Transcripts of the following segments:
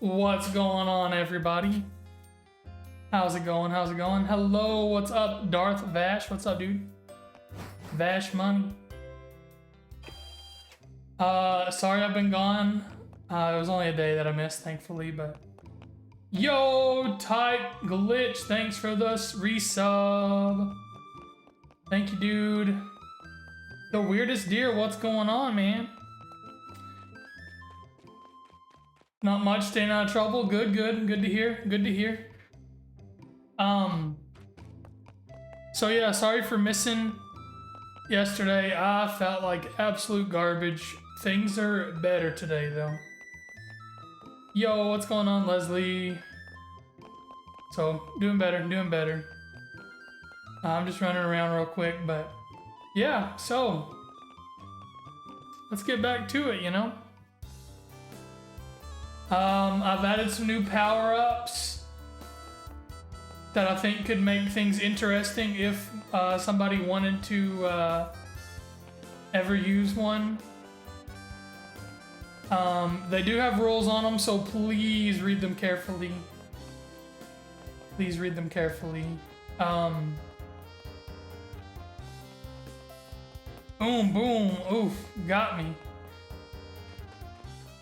What's going on, everybody? How's it going? How's it going? Hello, what's up, Darth Vash? What's up, dude? Vash money. Sorry I've been gone. It was only a day that I missed, thankfully, but... Yo, Type Glitch, thanks for the resub. Thank you, dude. The weirdest deer, what's going on, man? Not much, staying out of trouble. Good to hear. Good to hear. So yeah, sorry for missing yesterday. I felt like absolute garbage. Things are better today, though. Yo, what's going on, Leslie? So, doing better, doing better. I'm just running around real quick, but yeah, so let's get back to it, you know? I've added some new power-ups that I think could make things interesting if somebody wanted to ever use one. They do have rules on them, so please read them carefully. Please read them carefully. Boom, boom, oof, got me.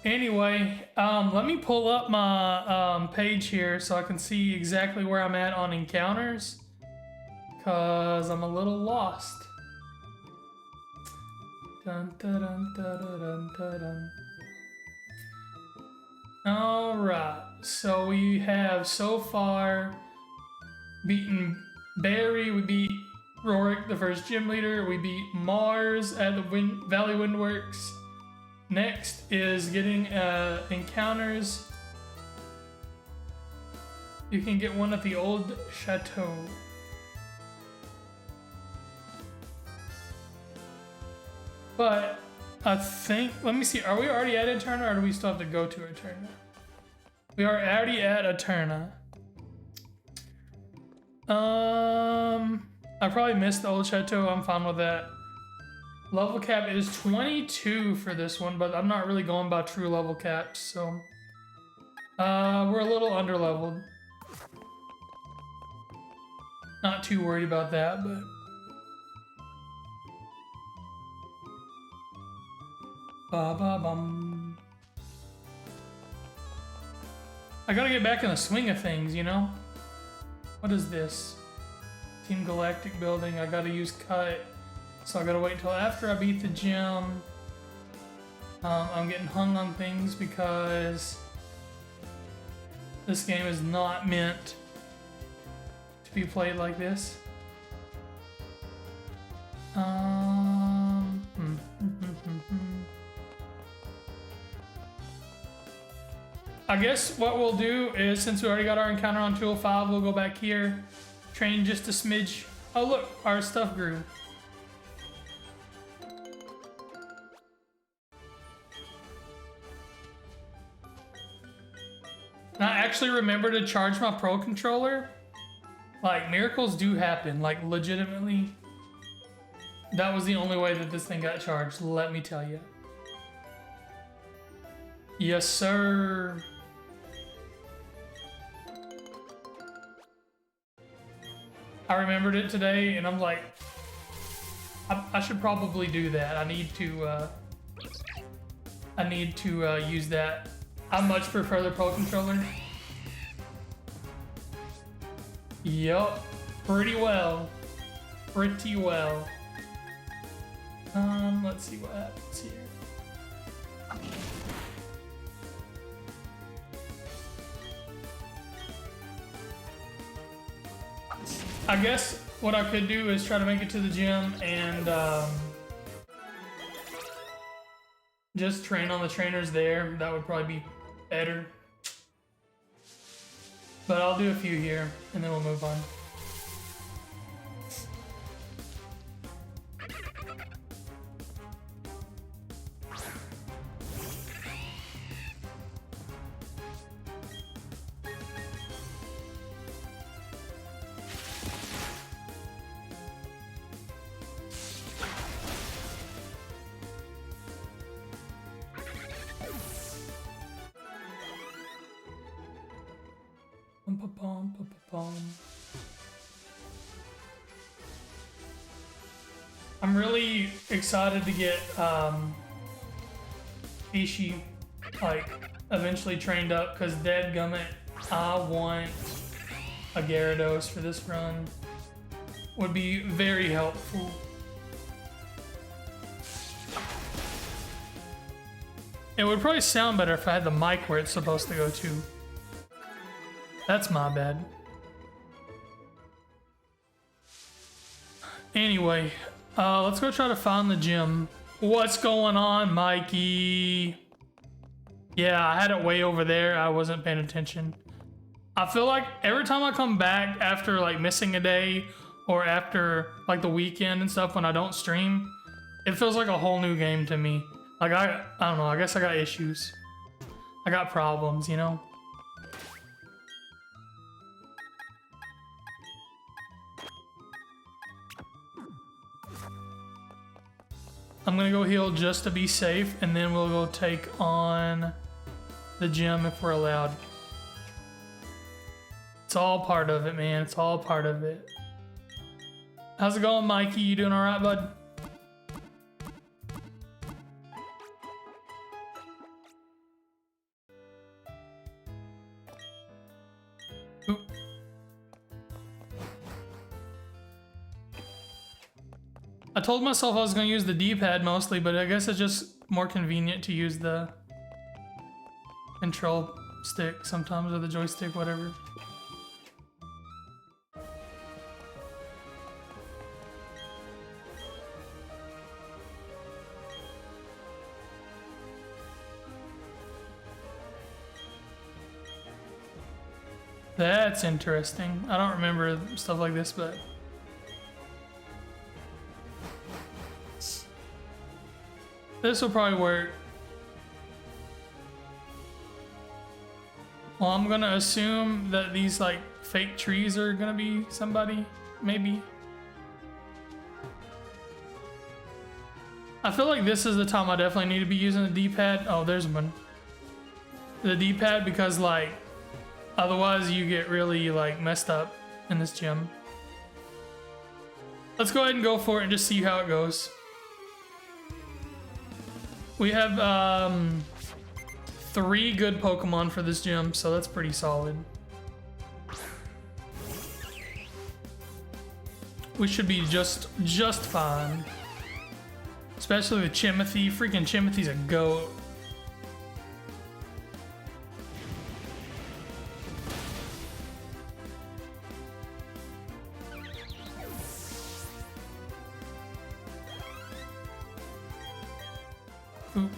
Anyway, let me pull up my page here so I can see exactly where I'm at on encounters, because I'm a little lost. Dun, dun, dun, dun, dun, dun, dun. All right, so we have so far beaten Barry, we beat Rorik, the first gym leader, we beat Mars at the Valley Windworks. Next is getting encounters. You can get one at the old chateau. But I think, let me see, are we already at Eterna or do we still have to go to Eterna? We are already at Eterna. I probably missed the old chateau, I'm fine with that. Level cap is 22 for this one, but I'm not really going by true level caps, so... we're a little under-leveled. Not too worried about that, but... Ba-ba-bum. I gotta get back in the swing of things, you know? What is this? Team Galactic building, I gotta use cut. So I gotta wait till after I beat the gym. I'm getting hung on things because this game is not meant to be played like this. I guess what we'll do is, since we already got our encounter on 205, we'll go back here, train just a smidge. Oh look, our stuff grew. And I actually remember to charge my Pro Controller. Like, miracles do happen, like legitimately. That was the only way that this thing got charged, let me tell you. Yes, sir. I remembered it today, and I'm like, I should probably do that. I need to use that. I much prefer the Pro Controller. Yup, pretty well. Pretty well. Let's see what happens here. I guess what I could do is try to make it to the gym and just train on the trainers there. That would probably be better. But I'll do a few here and then we'll move on. I'm really excited to get Ishi like eventually trained up because dadgummit, I want a Gyarados for this run. Would be very helpful. It would probably sound better if I had the mic where it's supposed to go to. That's my bad. Anyway, let's go try to find the gym. What's going on, Mikey? Yeah, I had it way over there. I wasn't paying attention. I feel like every time I come back after like missing a day or after like the weekend and stuff when I don't stream, it feels like a whole new game to me. Like I don't know, I guess I got issues. I got problems, you know? I'm gonna go heal just to be safe, and then we'll go take on the gym if we're allowed. It's all part of it, man. It's all part of it. How's it going, Mikey? You doing all right, bud? Oop. I told myself I was going to use the D-pad mostly, but I guess it's just more convenient to use the control stick sometimes, or the joystick, whatever. That's interesting. I don't remember stuff like this, but this will probably work. Well, I'm gonna assume that these like fake trees are gonna be somebody, maybe. I feel like this is the time I definitely need to be using the D-pad. Oh, there's one. The D-pad, because like otherwise you get really like messed up in this gym. Let's go ahead and go for it and just see how it goes. We have 3 good Pokemon for this gym, so that's pretty solid. We should be just fine. Especially with Chimothy. Freaking Chimothy's a goat. Ooh.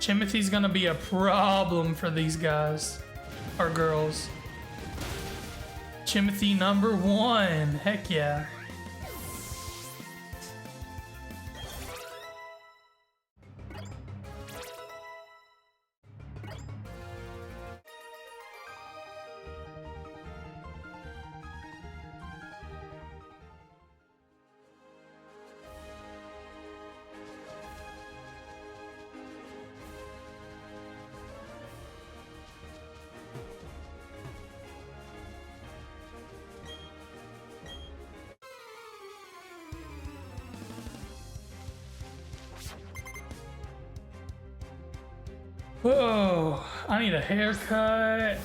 Chimothy's gonna be a problem for these guys or girls. Chimothy number 1, heck yeah. Whoa, I need a haircut.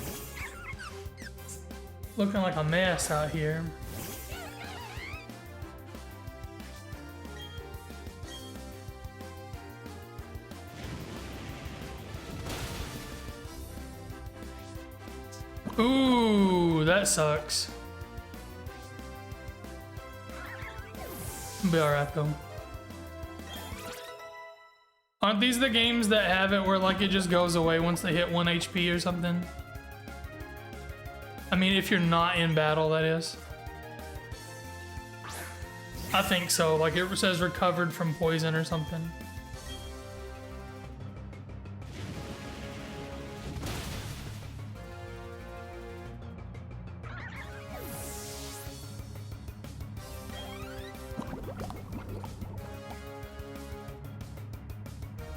Looking like a mess out here. Ooh, that sucks. I'll be alright though. Aren't these the games that have it where like it just goes away once they hit 1 HP or something? I mean, if you're not in battle, that is. I think so. Like it says recovered from poison or something.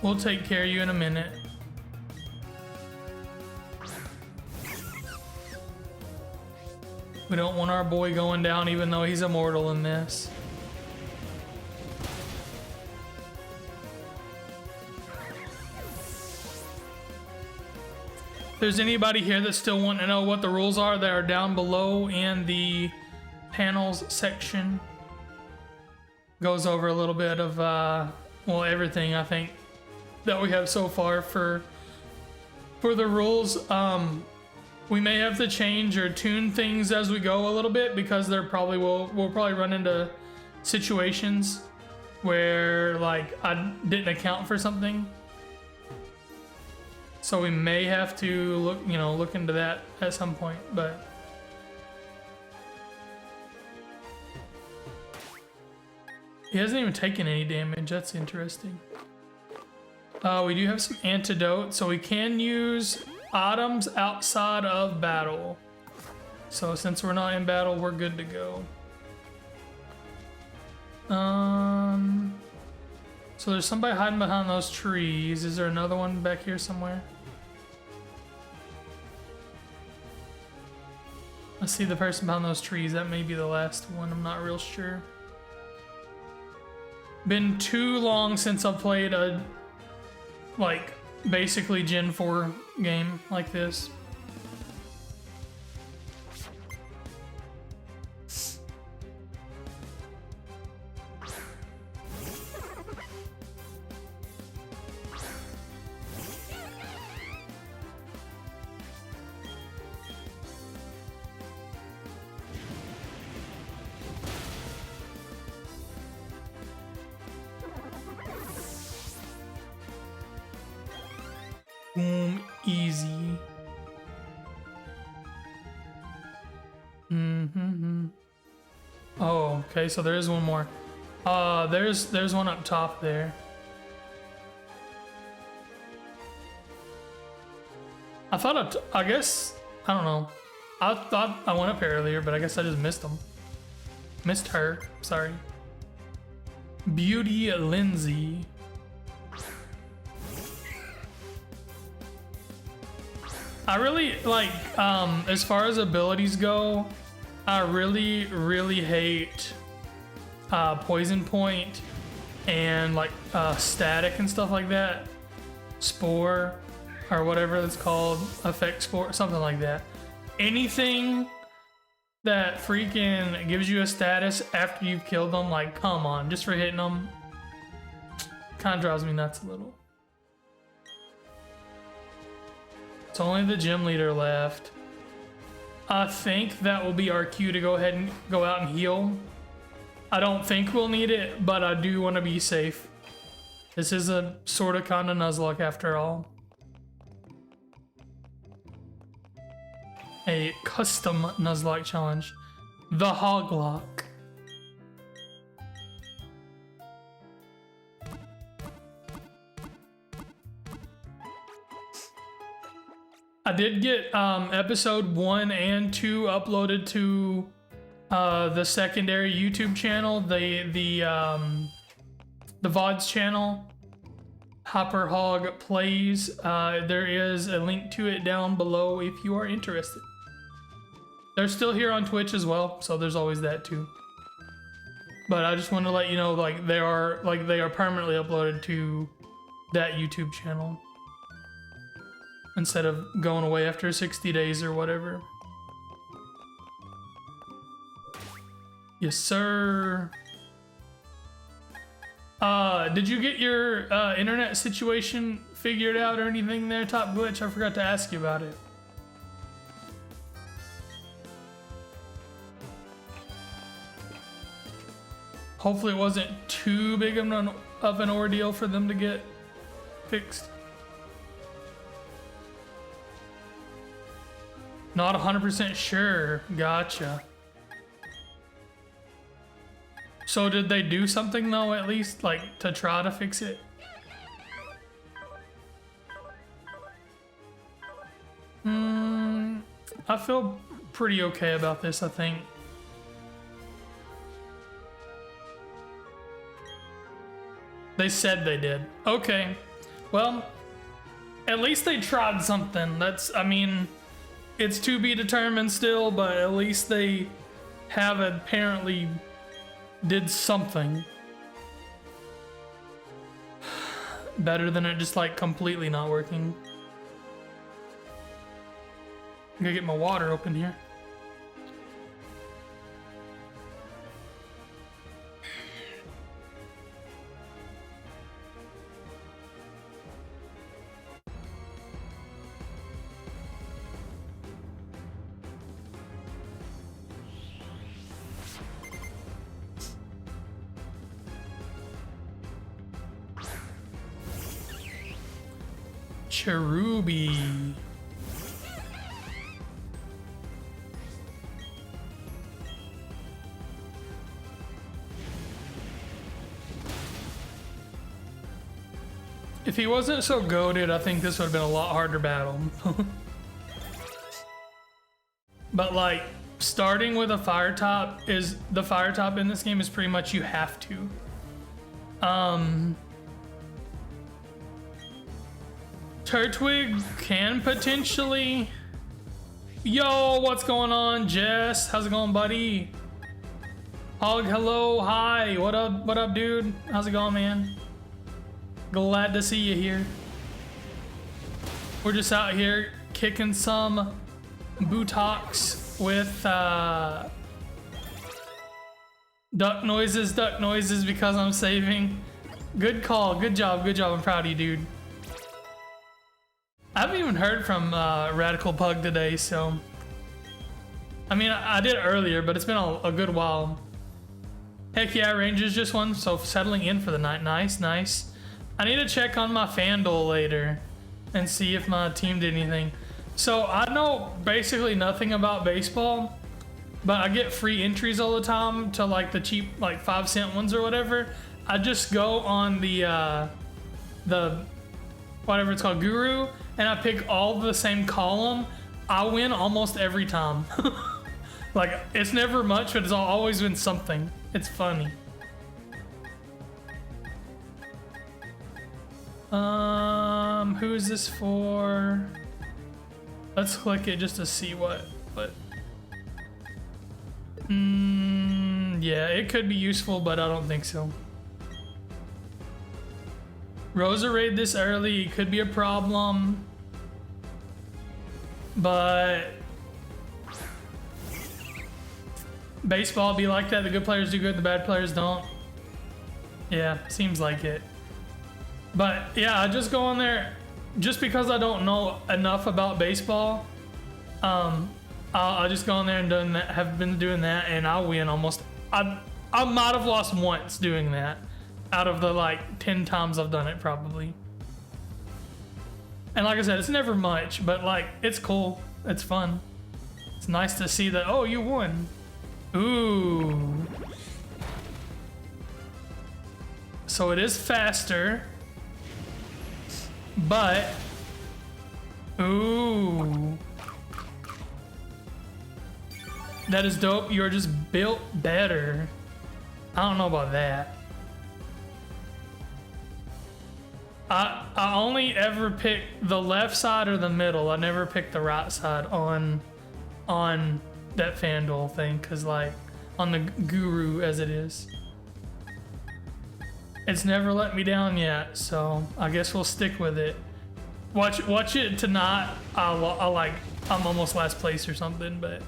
We'll take care of you in a minute. We don't want our boy going down even though he's immortal in this. If there's anybody here that still want to know what the rules are, they are down below in the panels section. Goes over a little bit of, well, everything I think that we have so far for the rules. We may have to change or tune things as we go a little bit because there probably we'll probably run into situations where like I didn't account for something. So we may have to look into that at some point, but he hasn't even taken any damage. That's interesting. We do have some antidote, so we can use items outside of battle. So since we're not in battle, we're good to go. So there's somebody hiding behind those trees. Is there another one back here somewhere? I see the person behind those trees. That may be the last one. I'm not real sure. Been too long since I've played a, like, basically Gen 4 game like this. Boom, easy. Oh, okay, so there is one more. There's one up top there. I guess, I don't know. I thought I went up here earlier, but I guess I just missed them. Missed her, sorry. Beauty Lindsay. I really like, as far as abilities go, I really hate Poison Point and like Static and stuff like that. Spore or whatever it's called, Effect Spore, something like that. Anything that freaking gives you a status after you've killed them, like, come on, just for hitting them, kind of drives me nuts a little. It's only the gym leader left. I think that will be our cue to go ahead and go out and heal. I don't think we'll need it, but I do want to be safe. This is a sort of kind of Nuzlocke after all. A custom Nuzlocke challenge. The Hoglock. I did get episode 1 and 2 uploaded to the secondary YouTube channel, the VODs channel, Hopper Hog Plays. There is a link to it down below if you are interested. They're still here on Twitch as well, so there's always that too. But I just want to let you know, like, they are permanently uploaded to that YouTube channel instead of going away after 60 days or whatever. Yes, sir. Did you get your internet situation figured out or anything there, Top Glitch? I forgot to ask you about it. Hopefully it wasn't too big of an ordeal for them to get fixed. Not 100% sure. Gotcha. So did they do something though, at least, like, to try to fix it? I feel pretty okay about this, I think. They said they did. Okay. Well, at least they tried something. That's, I mean, it's to be determined still, but at least they have apparently did something. Better than it just like completely not working. I'm gonna get my water open here. Cherubi. If he wasn't so goated, I think this would have been a lot harder battle. But like, starting with a fire top is, the fire top in this game is pretty much you have to. Turtwig can potentially. Yo, what's going on, Jess? How's it going, buddy? Hog, hello, hi. What up, dude? How's it going, man? Glad to see you here. We're just out here kicking some buttocks with duck noises because I'm saving. Good call, good job. I'm proud of you, dude. I haven't even heard from Radical Pug today, so I mean, I did earlier, but it's been a good while. Heck yeah, Rangers just won, so settling in for the night. Nice. I need to check on my FanDuel later and see if my team did anything. So I know basically nothing about baseball, but I get free entries all the time to like the cheap, like 5-cent ones or whatever. I just go on the whatever it's called, Guru, and I pick all the same column. I win almost every time. Like, it's never much, but it's always been something. It's funny. Who is this for? Let's click it just to see what. Yeah, it could be useful, but I don't think so. Rosa raid this early could be a problem, but baseball be like that. The good players do good, the bad players don't. Yeah, seems like it. But yeah, I just go in there just because I don't know enough about baseball. I'll just go in there and have been doing that, and I win almost. I might have lost once doing that out of the like 10 times I've done it probably. And like I said, it's never much, but like it's cool. It's fun. It's nice to see that, oh, you won. Ooh. So it is faster. But, ooh, that is dope. You're just built better. I don't know about that. I only ever pick the left side or the middle. I never pick the right side on that FanDuel thing, cause like on the Guru as it is. It's never let me down yet, so I guess we'll stick with it. Watch it tonight. I'm almost last place or something, but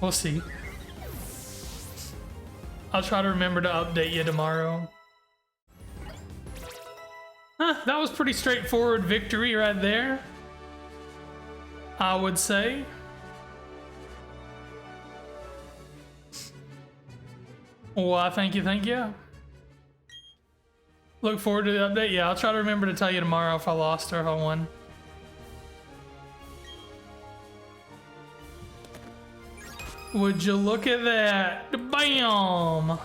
we'll see. I'll try to remember to update you tomorrow. That was pretty straightforward victory right there, I would say. Well, thank you. Look forward to the update. Yeah, I'll try to remember to tell you tomorrow if I lost or if I won. Would you look at that? Bam!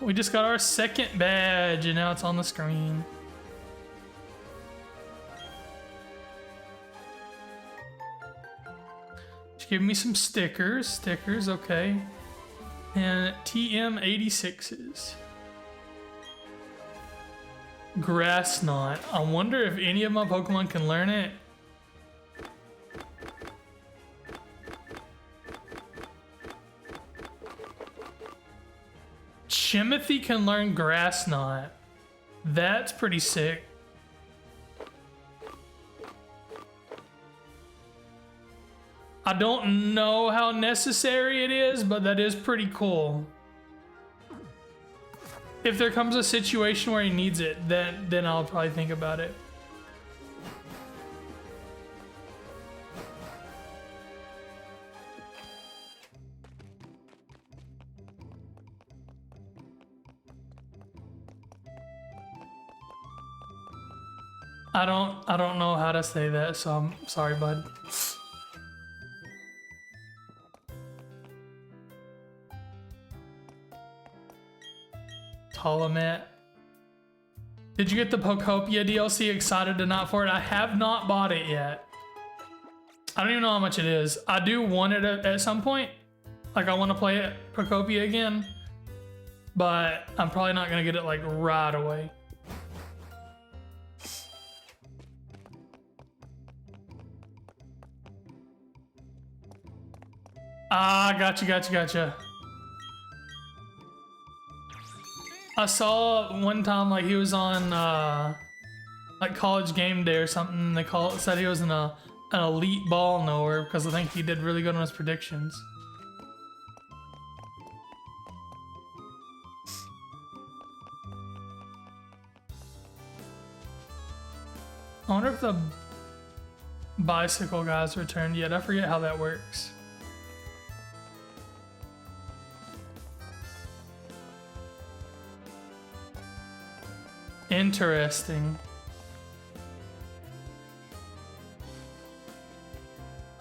We just got our second badge and now it's on the screen. Just give me some stickers, okay. And TM86s. Grass Knot. I wonder if any of my Pokemon can learn it. Chimothy can learn Grass Knot. That's pretty sick. I don't know how necessary it is, but that is pretty cool. If there comes a situation where he needs it, then I'll probably think about it. I don't know how to say that, so I'm sorry, bud. Tolomet. Did you get the Pokopia DLC? Excited to not for it? I have not bought it yet. I don't even know how much it is. I do want it at some point. Like, I want to play it Pokopia again, but I'm probably not gonna get it like right away. Ah, gotcha. I saw one time, like, he was on like college game day or something. They said he was an elite ball knower because I think he did really good on his predictions. I wonder if the bicycle guys returned yet. I forget how that works. Interesting.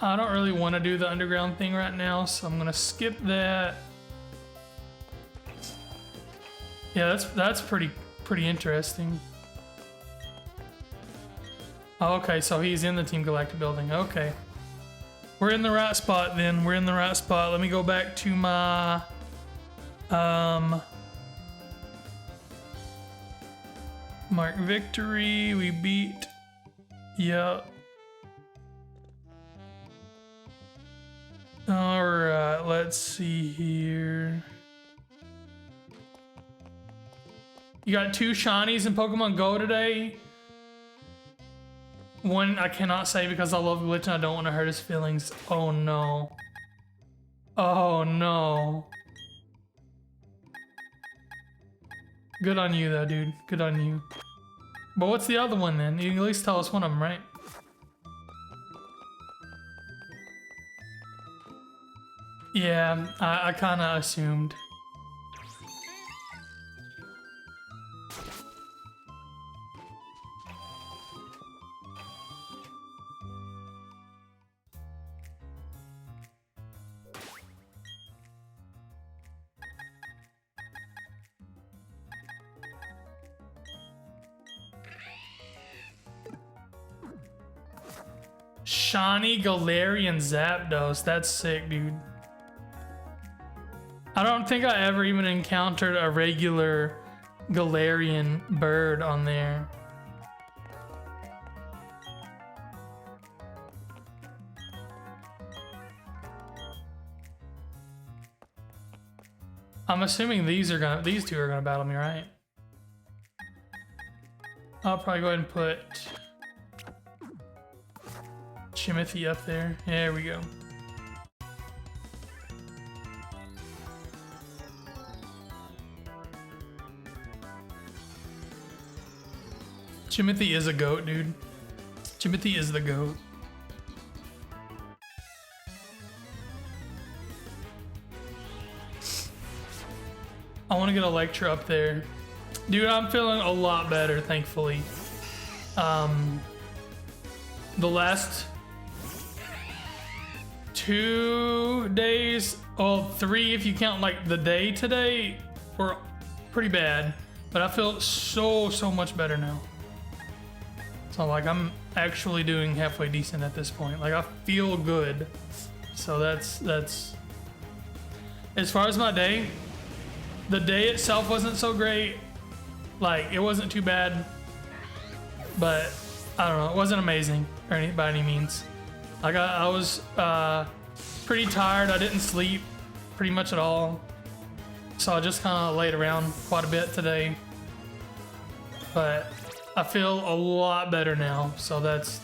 I don't really want to do the underground thing right now, so I'm gonna skip that. Yeah, that's pretty interesting. Okay, so he's in the Team Galactic building. Okay, we're in the right spot then. We're in the right spot. Let me go back to my mark victory. We beat. Yep. All right, let's see here. You got 2 shinies in Pokemon Go today. One I cannot say because I love Glitch and I don't want to hurt his feelings. Oh no. Oh no. Good on you though, dude. Good on you. But what's the other one then? You can at least tell us one of them, right? Yeah, I kind of assumed. Shiny Galarian Zapdos. That's sick, dude. I don't think I ever even encountered a regular Galarian bird on there. I'm assuming these two are gonna battle me, right? I'll probably go ahead and put Chimothy up there. There we go. Chimothy is a goat, dude. Chimothy is the goat. I want to get Electra up there. Dude, I'm feeling a lot better, thankfully. The last 2 days, well, 3 if you count like the day today, were pretty bad. But I feel so much better now. So like I'm actually doing halfway decent at this point. Like I feel good. So that's as far as my day, the day itself wasn't so great. Like it wasn't too bad. but I don't know. It wasn't amazing by any means. I was pretty tired. I didn't sleep pretty much at all, so I just kind of laid around quite a bit today. But I feel a lot better now, so that's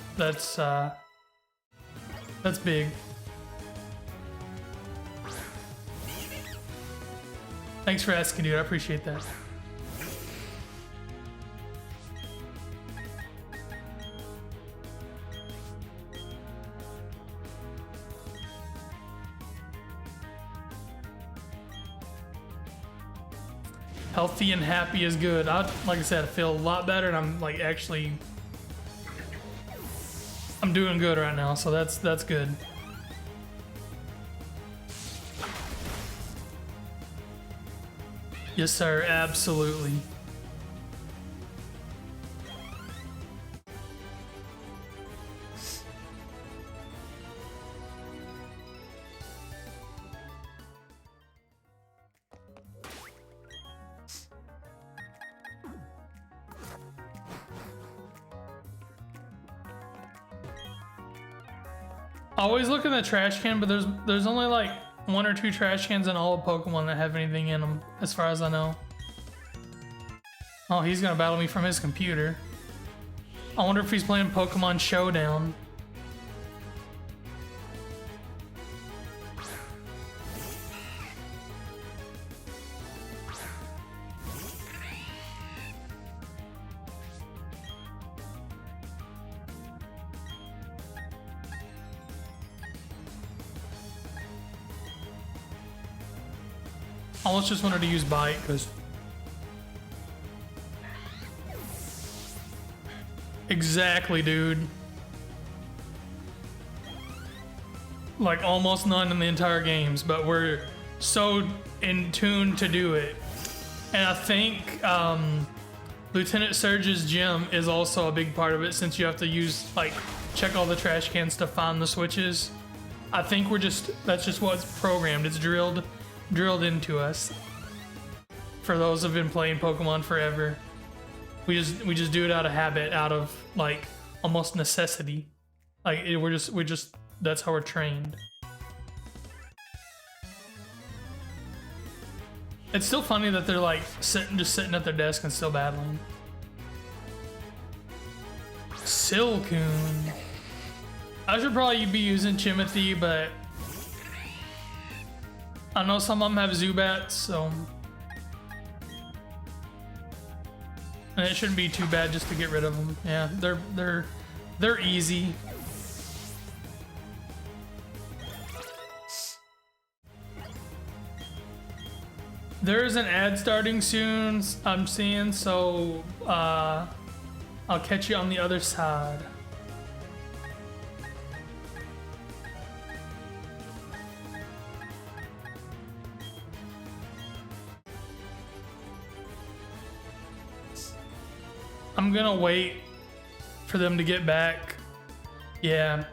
big. Thanks for asking, dude. I appreciate that. Healthy and happy is good. Like I said, I feel a lot better, and I'm like actually, I'm doing good right now, so that's good. Yes, sir. Absolutely. Always look in the trash can, but there's only like 1 or 2 trash cans in all of Pokemon that have anything in them, as far as I know. Oh, he's gonna battle me from his computer. I wonder if he's playing Pokemon Showdown. I almost just wanted to use Bite because exactly, dude. Like almost none in the entire games, but we're so in tune to do it. And I think Lieutenant Surge's gym is also a big part of it, since you have to use like check all the trash cans to find the switches. I think that's just what's programmed. It's drilled into us. For those who've been playing Pokemon forever, we just do it out of habit, out of like almost necessity. Like we're just that's how we're trained. It's still funny that they're like sitting at their desk and still battling. Silcoon. I should probably be using Chimethi, but I know some of them have Zubats, so and it shouldn't be too bad just to get rid of them. Yeah, they're easy. There's an ad starting soon, I'm seeing, so I'll catch you on the other side. I'm gonna wait for them to get back. Yeah.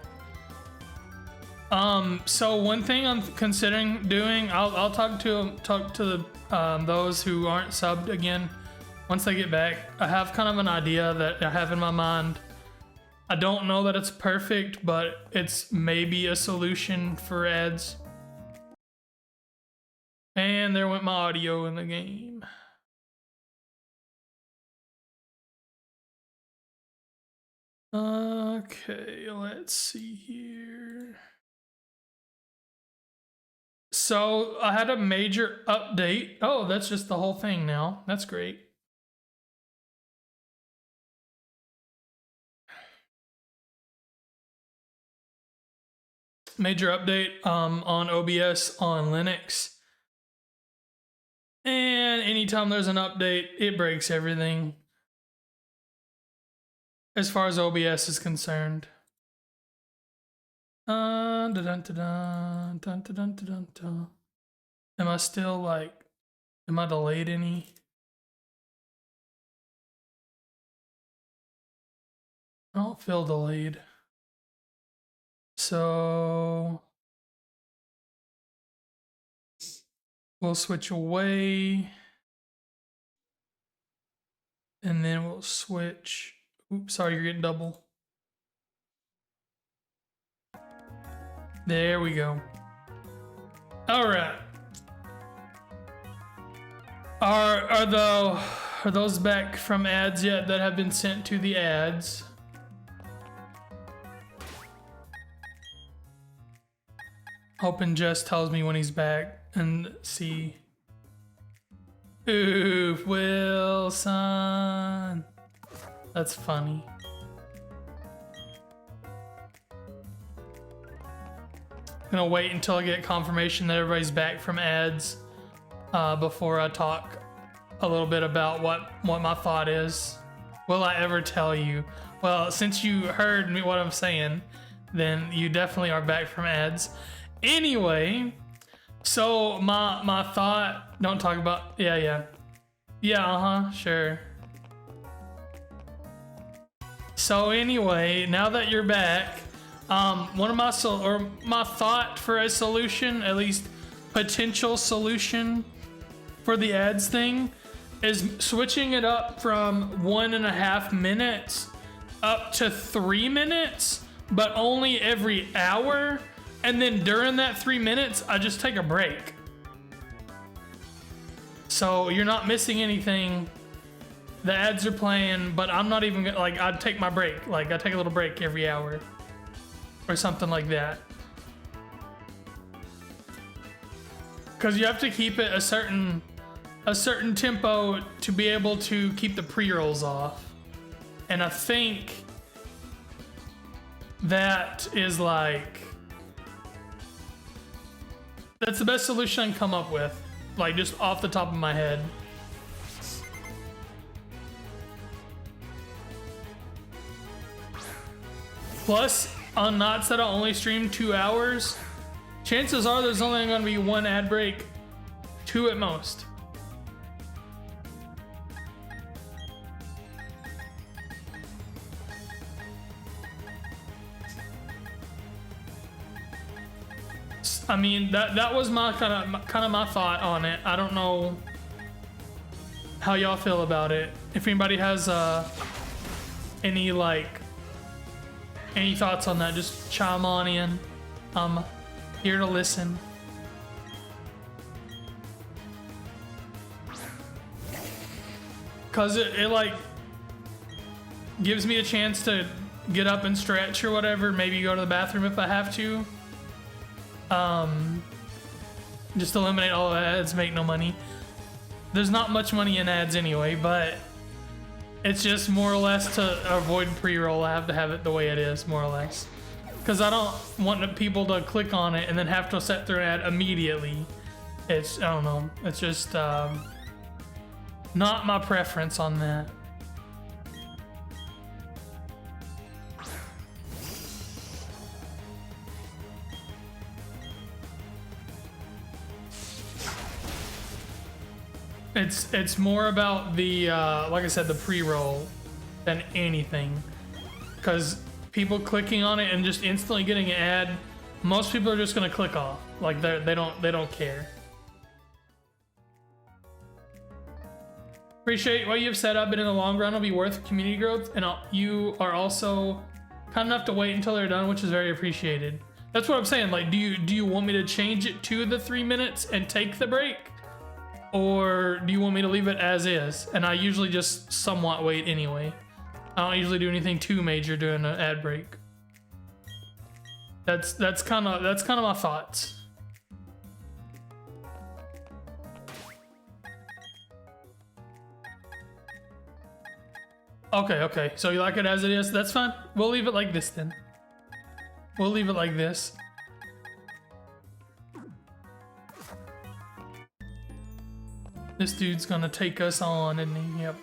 So one thing I'm considering doing, I'll talk to the those who aren't subbed again once they get back. I have kind of an idea that I have in my mind. I don't know that it's perfect, but it's maybe a solution for ads. And there went my audio in the game. Okay, let's see here. So I had a major update. Oh, that's just the whole thing now. That's great. Major update on OBS on Linux. And anytime there's an update, it breaks everything as far as OBS is concerned. Am I still like, am I delayed any? I don't feel delayed. So we'll switch away and then we'll switch Oops, sorry, you're getting double. There we go. All right. Are those back from ads yet that have been sent to the ads? Hoping Jess tells me when he's back and see. Oof, Wilson. That's funny. I'm gonna wait until I get confirmation that everybody's back from ads before I talk a little bit about what my thought is. Will I ever tell you? Well, since you heard me what I'm saying, then you definitely are back from ads. Anyway, so my thought, don't talk about, yeah, sure. So anyway, now that you're back, one of my thought for a solution, at least potential solution for the ads thing, is switching it up from 1.5 minutes up to 3 minutes, but only every hour. And then during that 3 minutes, I just take a break. So you're not missing anything. The ads are playing, but I'm not even like, I'd take my break. Like I take a little break every hour or something like that. Cause you have to keep it a certain tempo to be able to keep the pre-rolls off. And I think that is like, that's the best solution I can come up with, like just off the top of my head. Plus, on Knots that I only stream 2 hours, chances are there's only gonna be 1 ad break, 2 at most. I mean, that was my kind of my thought on it. I don't know how y'all feel about it. If anybody has any thoughts on that, just chime on in. I'm here to listen. Cause it like gives me a chance to get up and stretch or whatever. Maybe go to the bathroom if I have to. Just eliminate all the ads, make no money. There's not much money in ads anyway, but it's just more or less to avoid pre-roll. I have to have it the way it is, more or less. Because I don't want people to click on it and then have to set their ad immediately. It's, I don't know, it's just not my preference on that. It's more about the like I said, the pre-roll than anything, because people clicking on it and just instantly getting an ad, most people are just gonna click off. Like they don't care. Appreciate what you've set up, but in the long run will be worth community growth, and you are also kind enough to wait until they're done, which is very appreciated. That's what I'm saying. Like, do you want me to change it to the 3 minutes and take the break? Or do you want me to leave it as is? And I usually just somewhat wait anyway. I don't usually do anything too major during an ad break. That's kind of my thoughts. Okay. So you like it as it is? That's fine. We'll leave it like this then. We'll leave it like this. This dude's gonna take us on, isn't he? Yep.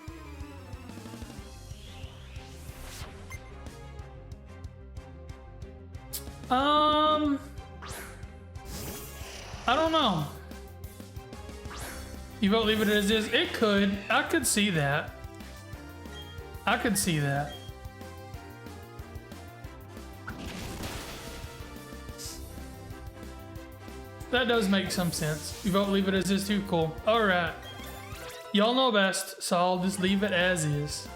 I don't know. You vote leave it as is? It could. I could see that. I could see that. That does make some sense. You vote leave it as is too? Cool. Alright. Y'all know best, so I'll just leave it as is.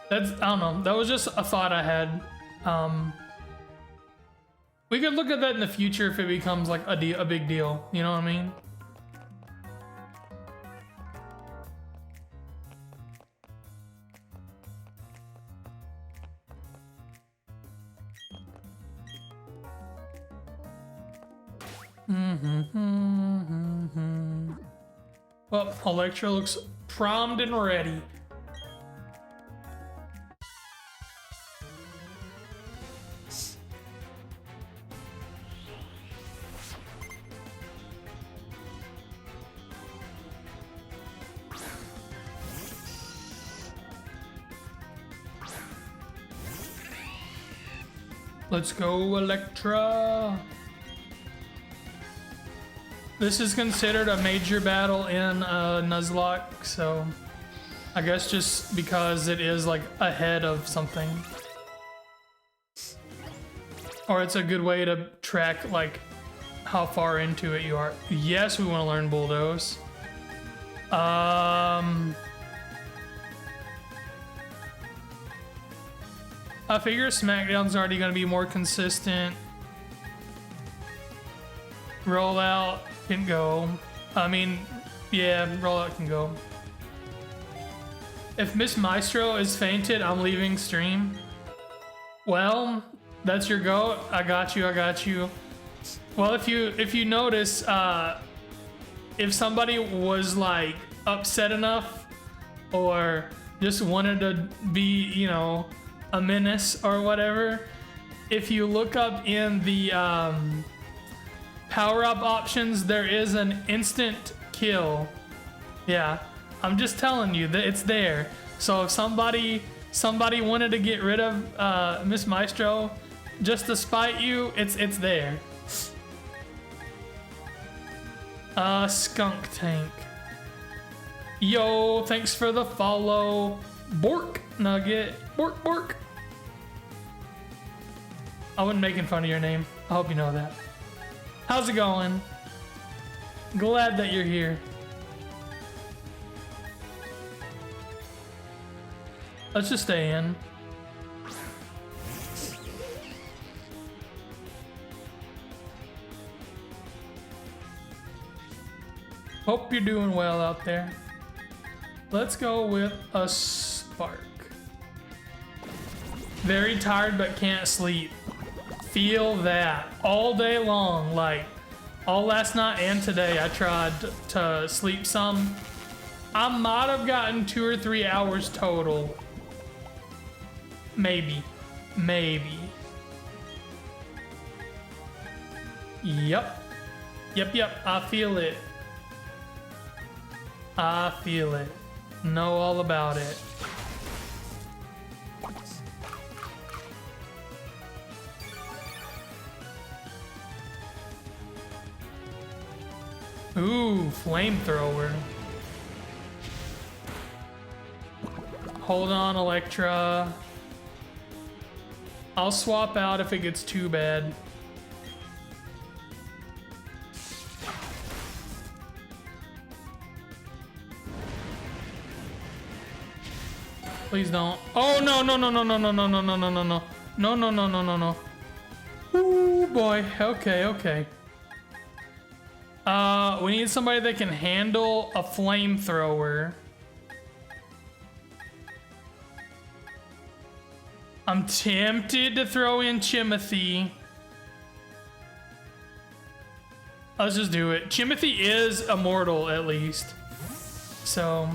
That's, I don't know. That was just a thought I had. We could look at that in the future if it becomes like a big deal. You know what I mean? Well, Electra looks primed and ready. Let's go, Electra. This is considered a major battle in Nuzlocke, so I guess just because it is like ahead of something. Or it's a good way to track like how far into it you are. Yes, we want to learn Bulldoze. I figure SmackDown's already going to be more consistent. Rollout can go. I mean, yeah, rollout can go. If Miss Maestro is fainted, I'm leaving stream. Well, that's your go. I got you. I got you. Well, if you notice, if somebody was like upset enough or just wanted to be, you know, a menace or whatever, if you look up in the power-up options, there is an instant kill. Yeah, I'm just telling you that it's there. So if somebody wanted to get rid of Miss Maestro just to spite you, it's there. Skunk Tank. Yo, thanks for the follow. Bork Nugget. Bork, bork. I wasn't making fun of your name. I hope you know that. How's it going? Glad that you're here. Let's just stay in. Hope you're doing well out there. Let's go with a Spark. Very tired but can't sleep. Feel that all day long. Like all last night and today I tried to sleep some. I might have gotten 2 or 3 hours total. Maybe. Yep. I feel it. I feel it. Know all about it. Ooh, flamethrower. Hold on, Electra. I'll swap out if it gets too bad. Please don't. Oh no. No. Ooh boy. Okay. We need somebody that can handle a flamethrower. I'm tempted to throw in Chimothy. Let's just do it. Chimothy is immortal, at least. So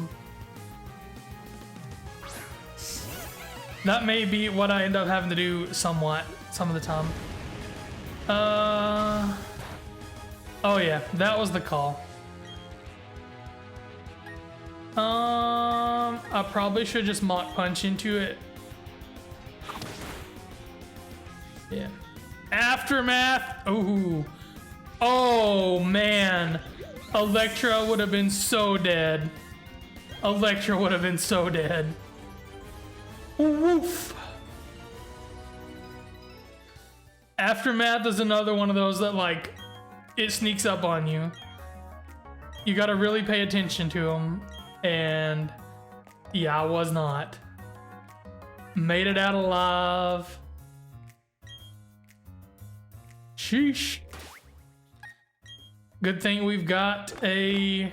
that may be what I end up having to do some of the time. Oh yeah, that was the call. I probably should just Mach Punch into it. Yeah. Aftermath. Ooh. Oh man. Electra would have been so dead. Electra would have been so dead. Woof. Aftermath is another one of those that like it sneaks up on you. You gotta really pay attention to them. And yeah, I was not. Made it out alive. Sheesh. Good thing we've got a...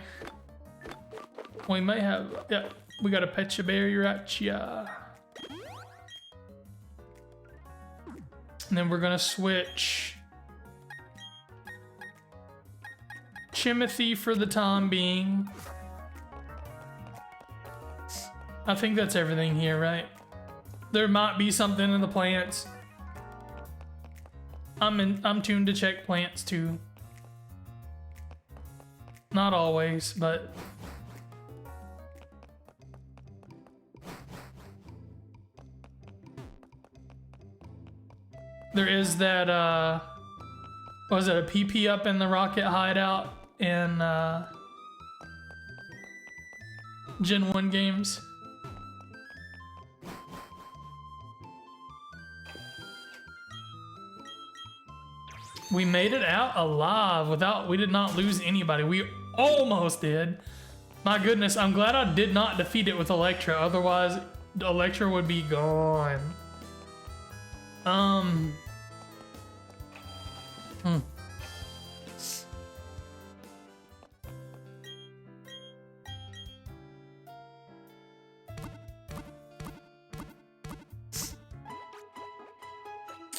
We may have... Yeah, we got a Pecha Barrier at ya. And then we're gonna switch Chimothy for the time being. I think that's everything here, right? There might be something in the plants. I'm tuned to check plants too. Not always, but there is that was it a PP up in the rocket hideout in Gen 1 games? We made it out alive we did not lose anybody. We almost did. My goodness, I'm glad I did not defeat it with Electra. Otherwise, Electra would be gone.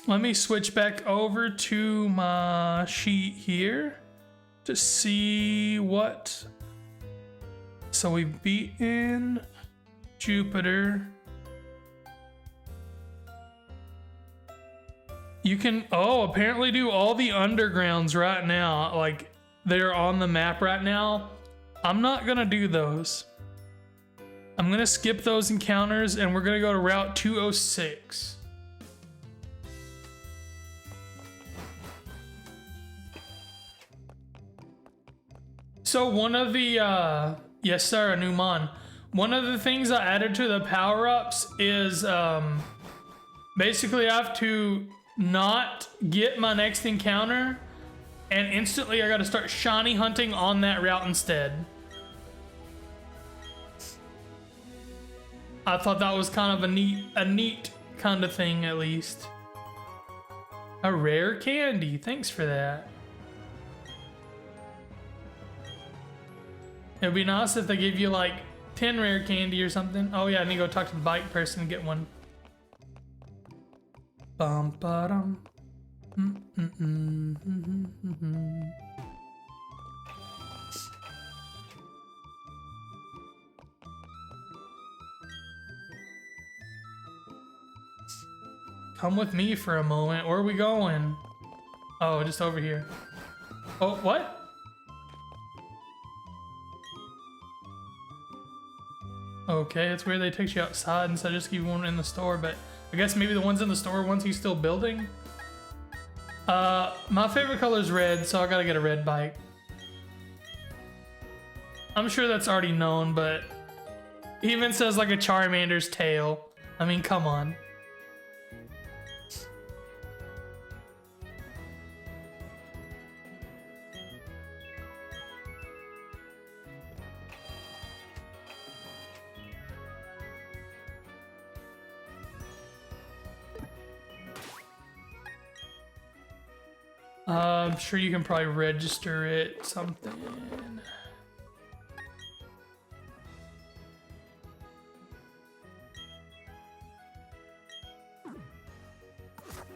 Let me switch back over to my sheet here to see what. So we've beaten Jupiter. You can, apparently do all the undergrounds right now. Like, they're on the map right now. I'm not gonna do those. I'm gonna skip those encounters and we're gonna go to Route 206. So one of the, yes sir, Numan. One of the things I added to the power-ups is, basically I have to not get my next encounter and instantly I gotta start shiny hunting on that route instead. I thought that was kind of a neat kind of thing at least. A rare candy, thanks for that. It'd be nice if they gave you like 10 rare candy or something. Oh yeah, I need to go talk to the bike person and get one. Bum ba dum. Come with me for a moment. Where are we going? Oh, just over here. Oh, what? Okay, it's weird they takes you outside instead of just keep one in the store, but I guess maybe the ones in the store once he's still building. My favorite color is red, so I gotta get a red bike. I'm sure that's already known, but he even says like a Charmander's tail. I mean, come on. I'm sure you can probably register it, something.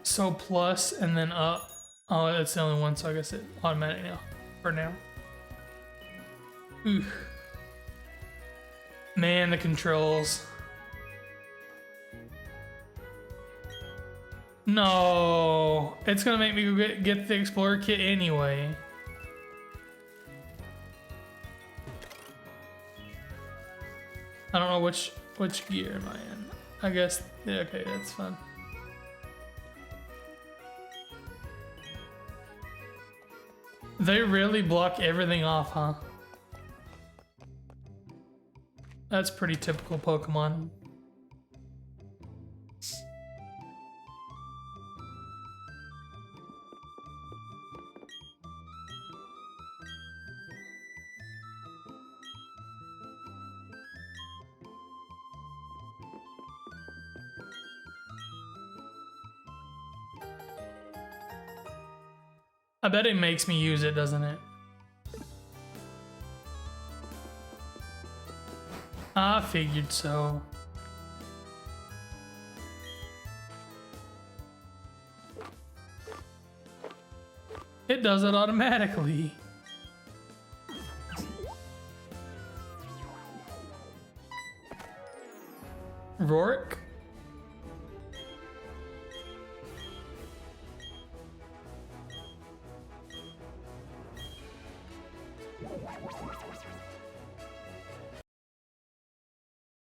So plus and then up. Oh, that's the only one, so I guess it's automatic now, for now. Ooh. Man, the controls. No, it's gonna make me get the Explorer kit anyway. I don't know which gear am I in. I guess, yeah, okay, that's fine. They really block everything off, huh? That's pretty typical Pokemon. I bet it makes me use it, doesn't it? I figured so. It does it automatically. Rourke?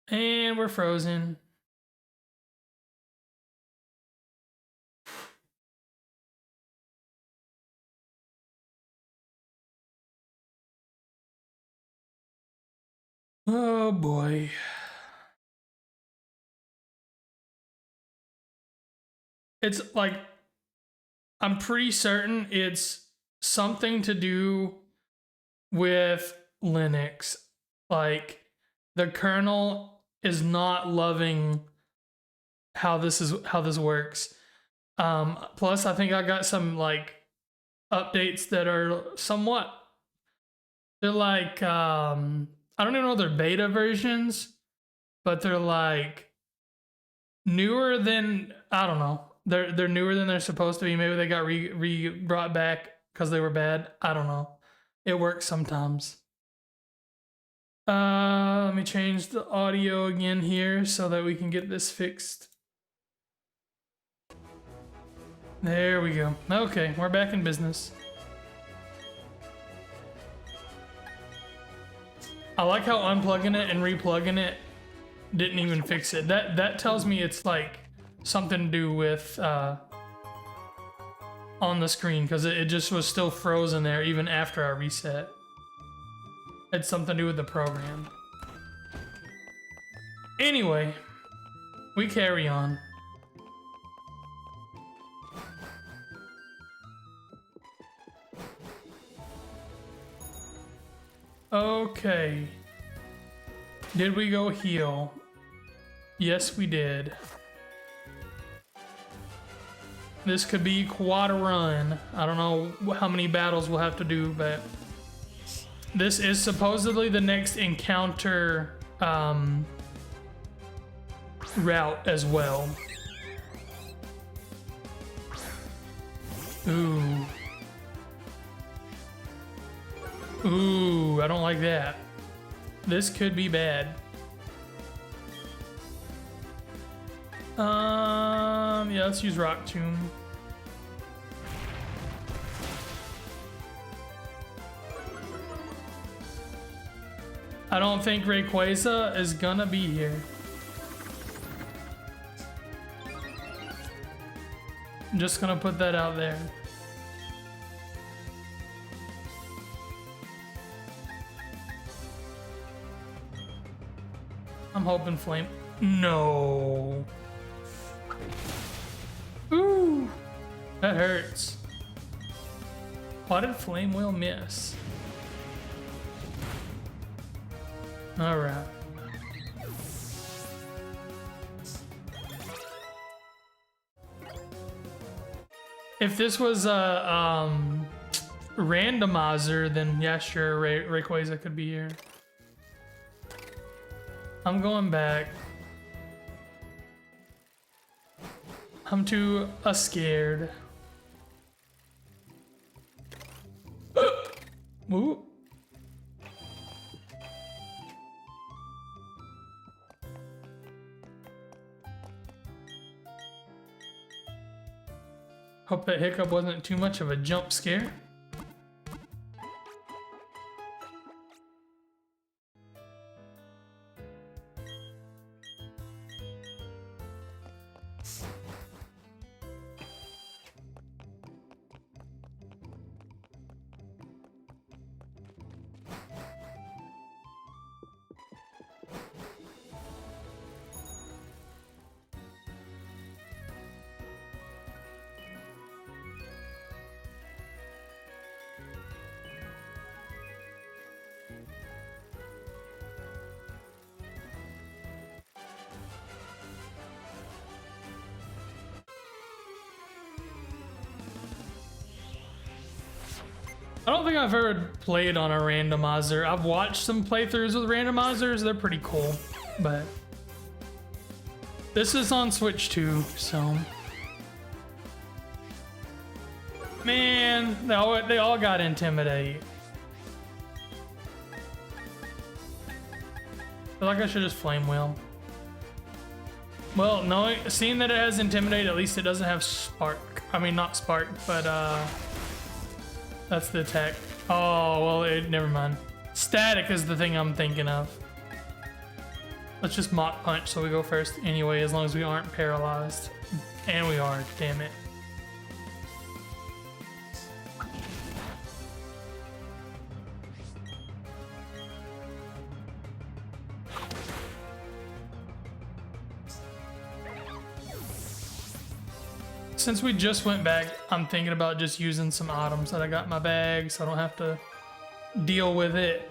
And we're frozen. Oh boy. It's like, I'm pretty certain it's something to do with Linux. Like, the kernel is not loving how this works. Plus, I think I got some like updates that are somewhat. They're like I don't even know they're beta versions, but they're like newer than I don't know. They're newer than they're supposed to be. Maybe they got brought back because they were bad. I don't know. It works sometimes. Let me change the audio again here so that we can get this fixed. There we go. Okay, we're back in business. I like how unplugging it and replugging it didn't even fix it. That tells me it's like something to do with on the screen because it just was still frozen there even after I reset. It's something to do with the program. Anyway, we carry on. Okay. Did we go heal? Yes, we did. This could be quite a run. I don't know how many battles we'll have to do, but this is supposedly the next encounter route as well. Ooh. Ooh, I don't like that. This could be bad. Yeah, let's use Rock Tomb. I don't think Rayquaza is gonna be here. I'm just gonna put that out there. I'm hoping Flame. No. Ooh, that hurts. Why did Flame Wheel miss? All right. If this was a randomizer, then yeah, sure, Rayquaza could be here. I'm going back. I'm too scared. Ooh. Hope that hiccup wasn't too much of a jump scare. I don't think I've ever played on a randomizer. I've watched some playthroughs with randomizers. They're pretty cool, but this is on Switch too, so. Man, they all got Intimidate. I feel like I should just Flame Wheel. Well, no, seeing that it has Intimidate, at least it doesn't have Spark. I mean, not Spark, but that's the attack. Oh, well, never mind. Static is the thing I'm thinking of. Let's just Mach Punch so we go first anyway, as long as we aren't paralyzed. And we are, damn it. Since we just went back, I'm thinking about just using some items that I got in my bag so I don't have to deal with it.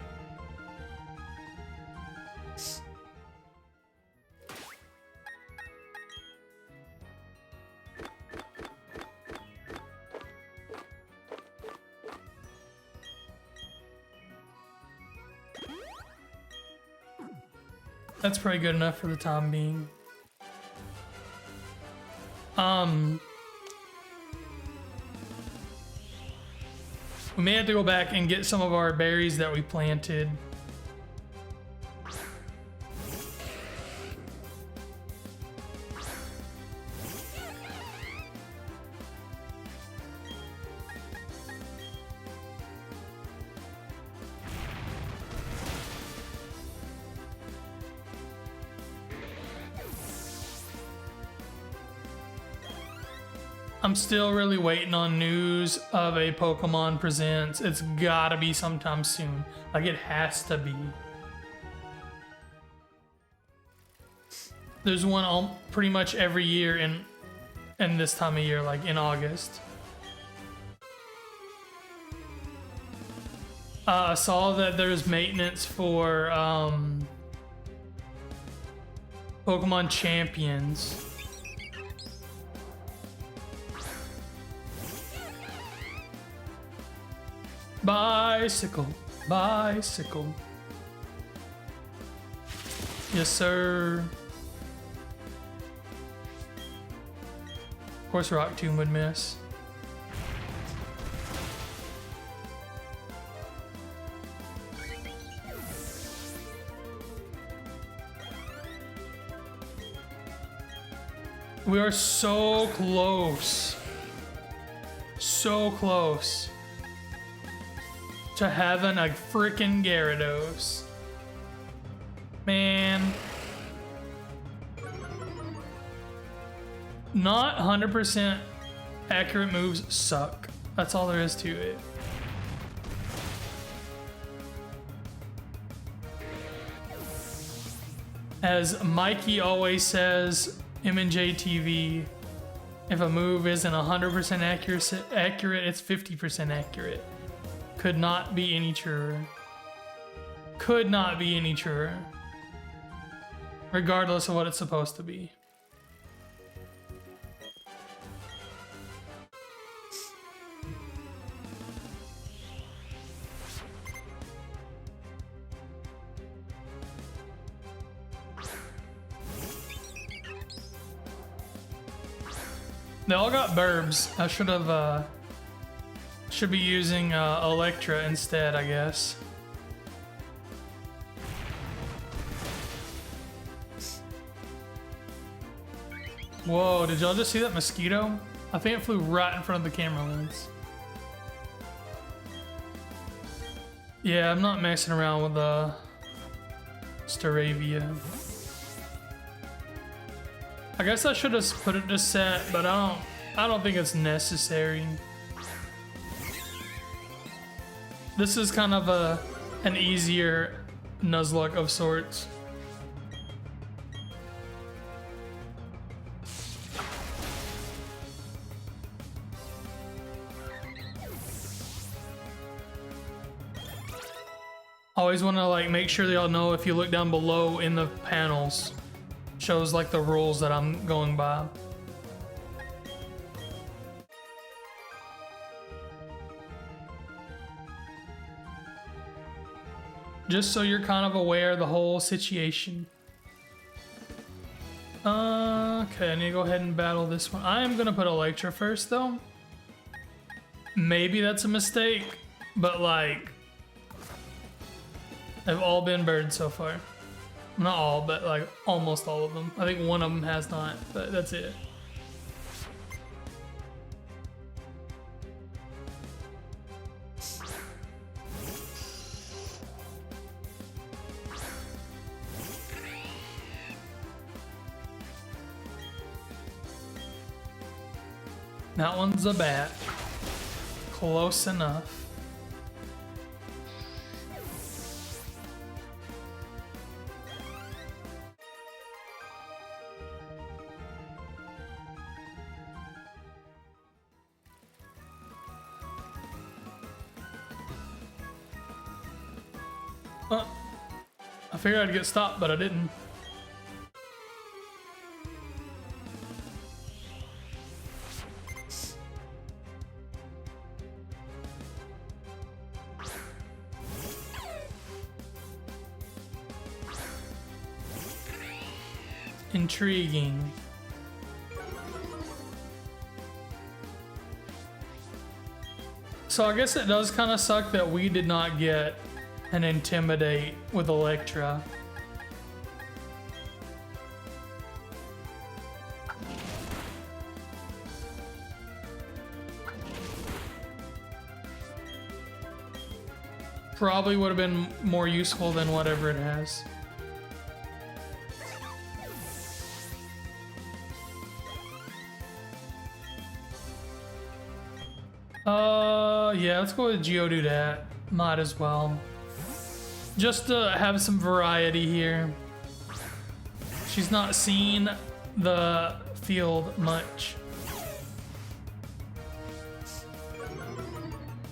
That's pretty good enough for the time being. We may have to go back and get some of our berries that we planted. I'm still really waiting on news of a Pokemon Presents. It's gotta be sometime soon. Like, it has to be. There's one pretty much every year in this time of year, like in August. I saw that there's maintenance for Pokemon Champions. Bicycle, bicycle. Yes, sir. Of course, Rock Tomb would miss. We are so close. So close to having a freaking Gyarados. Man. Not 100% accurate moves suck. That's all there is to it. As Mikey always says, M&J TV, if a move isn't 100% accurate, it's 50% accurate. Could not be any truer. Could not be any truer. Regardless of what it's supposed to be. They all got burbs. I should be using Electra instead, I guess. Whoa, did y'all just see that mosquito? I think it flew right in front of the camera lens. Yeah, I'm not messing around with Staravia. I guess I should have put it to set, but I don't think it's necessary. This is kind of an easier Nuzlocke of sorts. Always want to like make sure they all know if you look down below in the panels, shows like the rules that I'm going by. Just so you're kind of aware of the whole situation. Okay, I need to go ahead and battle this one. I am gonna put Electra first though. Maybe that's a mistake, but like, they've all been birds so far. Not all, but like almost all of them. I think one of them has not, but that's it. That one's a bat. Close enough. I figured I'd get stopped, but I didn't. Intriguing. So I guess it does kind of suck that we did not get an Intimidate with Electra. Probably would have been more useful than whatever it has. Yeah, let's go with Geodude. Might as well. Just to have some variety here. She's not seen the field much.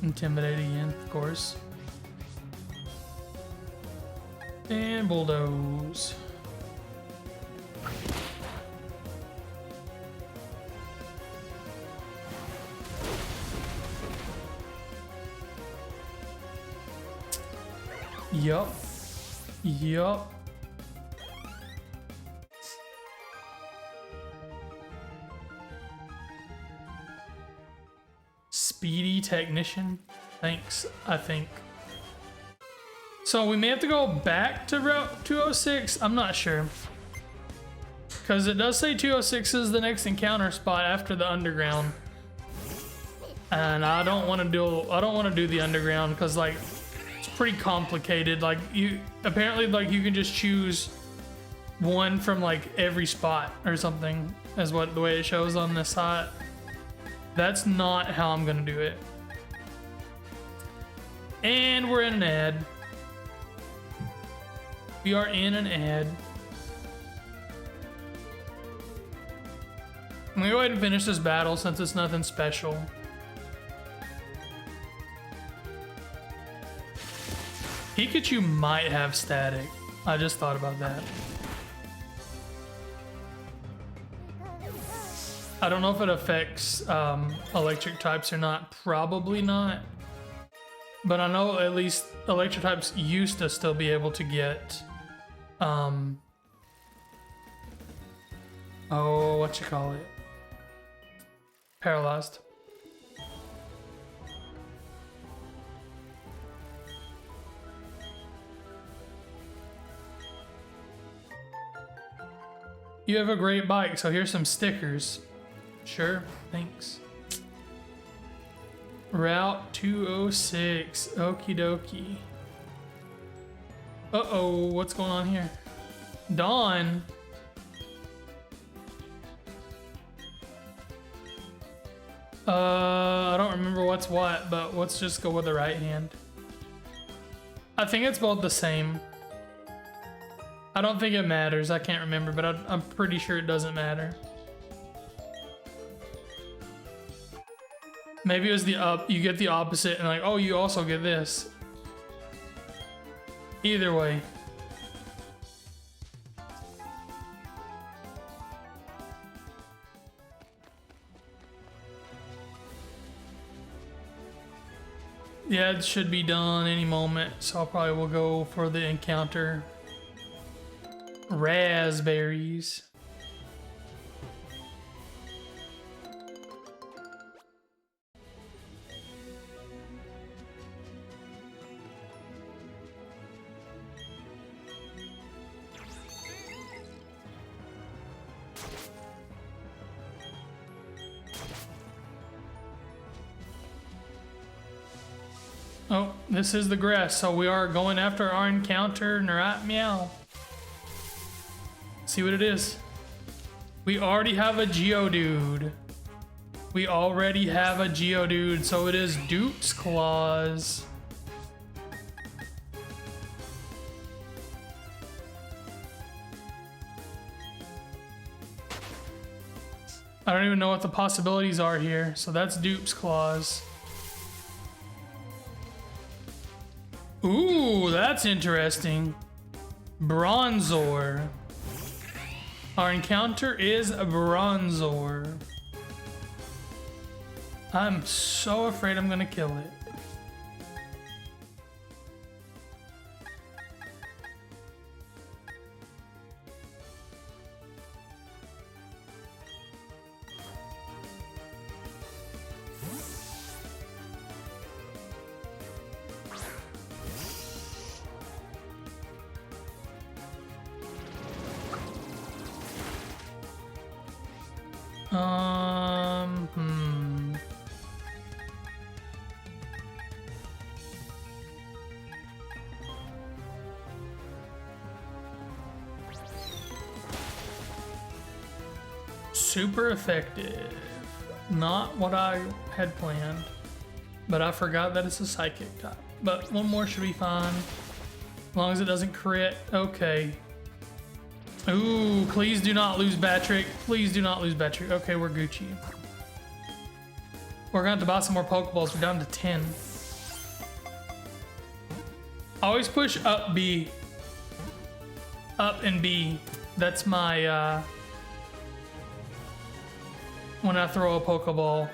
Intimidate again, of course. And Bulldoze. Yup. Yup. Speedy Technician. Thanks, I think. So we may have to go back to Route 206. I'm not sure. Because it does say 206 is the next encounter spot after the underground. And I don't want to do the underground because like it's pretty complicated. Like you apparently like you can just choose one from like every spot or something is what the way it shows on this site. That's not how I'm gonna do it. And we're in an ad. We are in an ad. I'm gonna go ahead and finish this battle since it's nothing special. Pikachu might have static. I just thought about that. I don't know if it affects electric types or not. Probably not. But I know at least electric types used to still be able to get oh, what you call it? Paralyzed. You have a great bike, so here's some stickers. Sure, thanks. Route 206, okie dokie. Uh-oh, what's going on here? Dawn. I don't remember what's what, but let's just go with the right hand. I think it's both the same. I don't think it matters. I can't remember, but I'm pretty sure it doesn't matter. Maybe it was the up. You get the opposite and like, oh, you also get this. Either way. Yeah, it should be done any moment, so I probably will go for the encounter. Raspberries. Oh, this is the grass, so we are going after our encounter, right? Meow. See what it is. We already have a Geodude. We already have a Geodude, so it is Dupe's Claws. I don't even know what the possibilities are here, so that's Dupe's Claws. Ooh, that's interesting. Bronzor. Our encounter is a Bronzor. I'm so afraid I'm gonna kill it. Hmm. Super effective. Not what I had planned, but I forgot that it's a psychic type. But one more should be fine, as long as it doesn't crit. Okay. Ooh, please do not lose Batrick. Please do not lose Batrick. Okay, we're Gucci. We're gonna have to buy some more Pokeballs. We're down to 10. Always push up B. Up and B. That's my, when I throw a Pokeball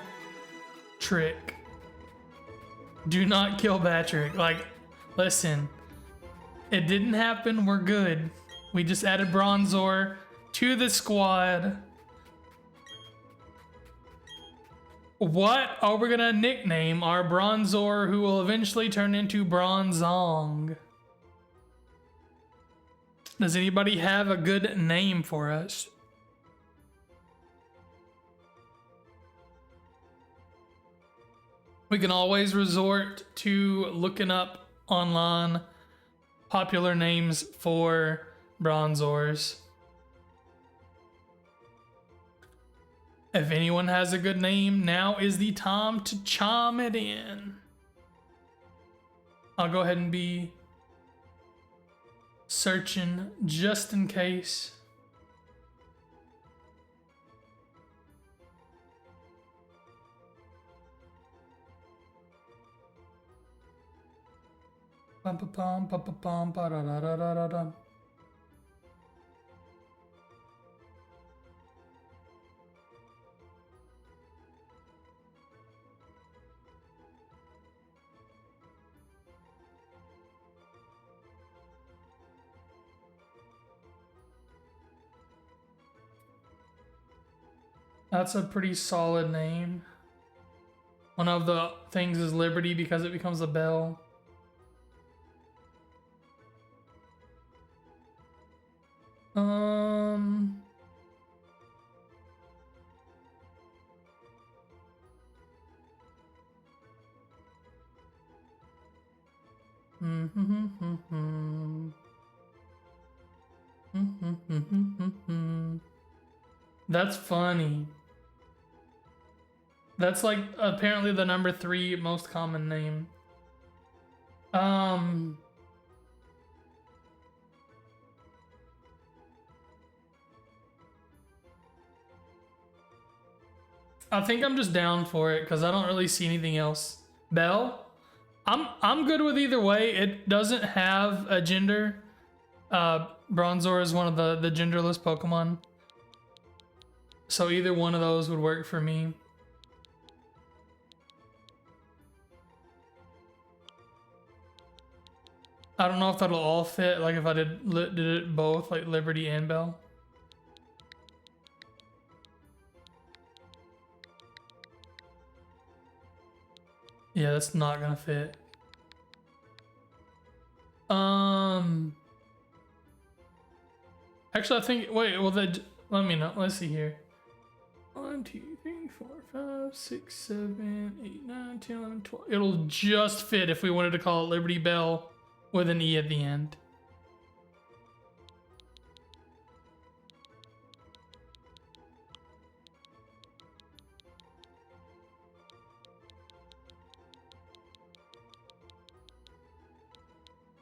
trick. Do not kill Batrick. Like, listen. It didn't happen. We're good. We just added Bronzor to the squad. What are we gonna nickname our Bronzor who will eventually turn into Bronzong? Does anybody have a good name for us? We can always resort to looking up online popular names for Bronzors. If anyone has a good name, now is the time to chime it in. I'll go ahead and be searching just in case. Bum, ba, bum, ba, bum, ba, da, da, da, da, da, da. That's a pretty solid name. One of the things is Liberty because it becomes a bell. That's funny. That's like apparently the number 3 most common name. I think I'm just down for it because I don't really see anything else. Belle? I'm good with either way. It doesn't have a gender. Bronzor is one of the genderless Pokemon. So either one of those would work for me. I don't know if that'll all fit, like if I did it both, like Liberty and Bell. Yeah, that's not gonna fit. Actually, I think, wait, well, let me know. Let's see here. 1, 2, 3, 4, 5, 6, 7, 8, 9, 10, 11, 12. It'll just fit if we wanted to call it Liberty Bell with an E at the end.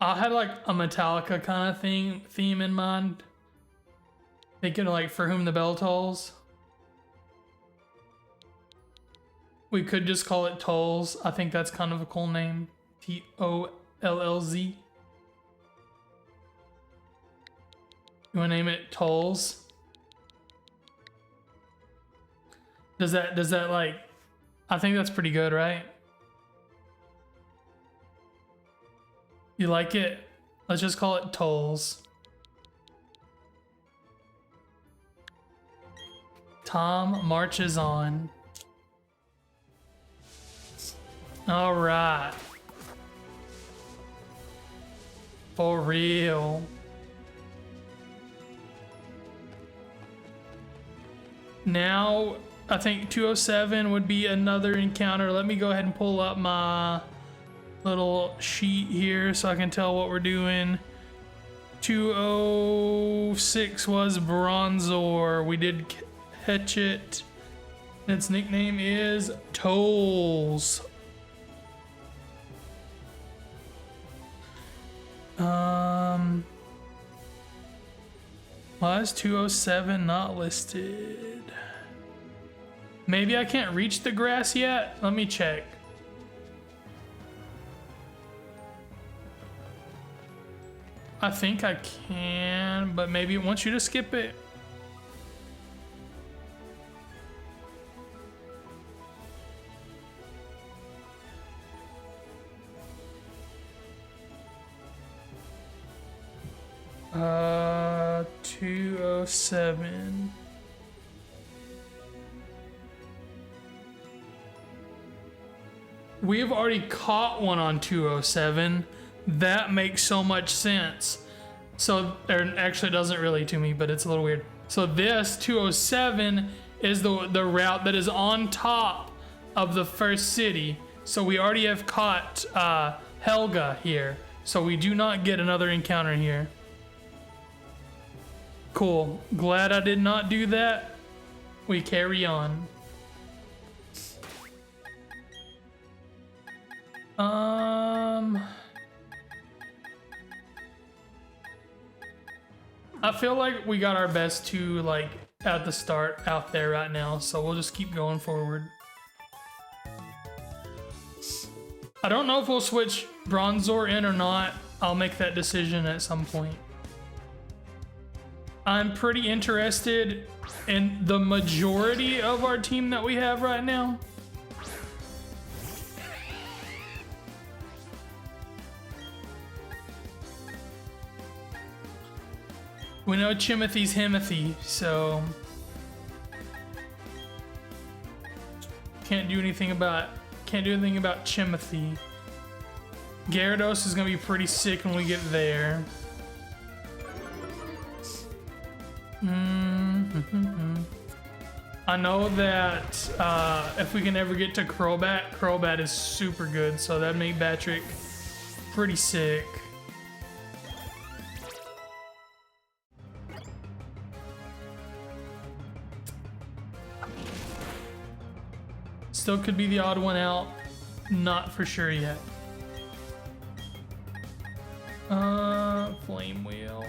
I had like a Metallica kind of theme in mind. Thinking like For Whom the Bell Tolls. We could just call it Tolls. I think that's kind of a cool name. T-O-L-L-Z. You want to name it Tolls? Does that like, I think that's pretty good, right? You like it? Let's just call it Tolls. Tom marches on. All right. For real. Now, I think 207 would be another encounter. Let me go ahead and pull up my little sheet here so I can tell what we're doing. 206 was Bronzor. We did catch it. Its nickname is Tolls. Why is 207 not listed? Maybe I can't reach the grass yet? Let me check. I think I can, but maybe it wants you to skip it. Uh, 207. We've already caught one on 207. That makes so much sense. So, or actually it doesn't really to me, but it's a little weird. So this 207 is the route that is on top of the first city. So we already have caught Helga here. So we do not get another encounter here. Cool. Glad I did not do that. We carry on. I feel like we got our best two like at the start out there right now, so we'll just keep going forward. I don't know if we'll switch Bronzor in or not. I'll make that decision at some point. I'm pretty interested in the majority of our team that we have right now. We know Chimothy's Himothy, so can't do anything about Chimothy. Gyarados is gonna be pretty sick when we get there. I know that if we can ever get to Crobat is super good, so that'd make Batrick pretty sick. Still could be the odd one out, not for sure yet. Flame Wheel.